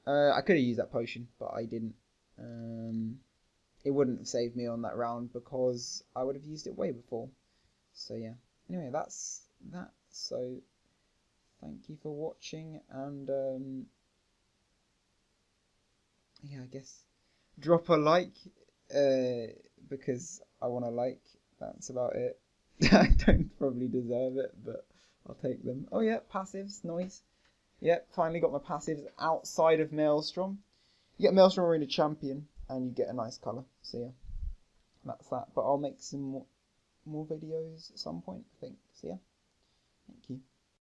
I could have used that potion, but I didn't. It wouldn't have saved me on that round because I would have used it way before. So yeah. Anyway, that's that. So thank you for watching, and yeah, I guess drop a like because I want to like. That's about it. I don't probably deserve it, but I'll take them. Oh yeah, passives, nice. Yep, finally got my passives outside of Maelstrom. You get Maelstrom Arena Champion, and you get a nice colour. So yeah, that's that. But I'll make some more videos at some point, I think. So yeah.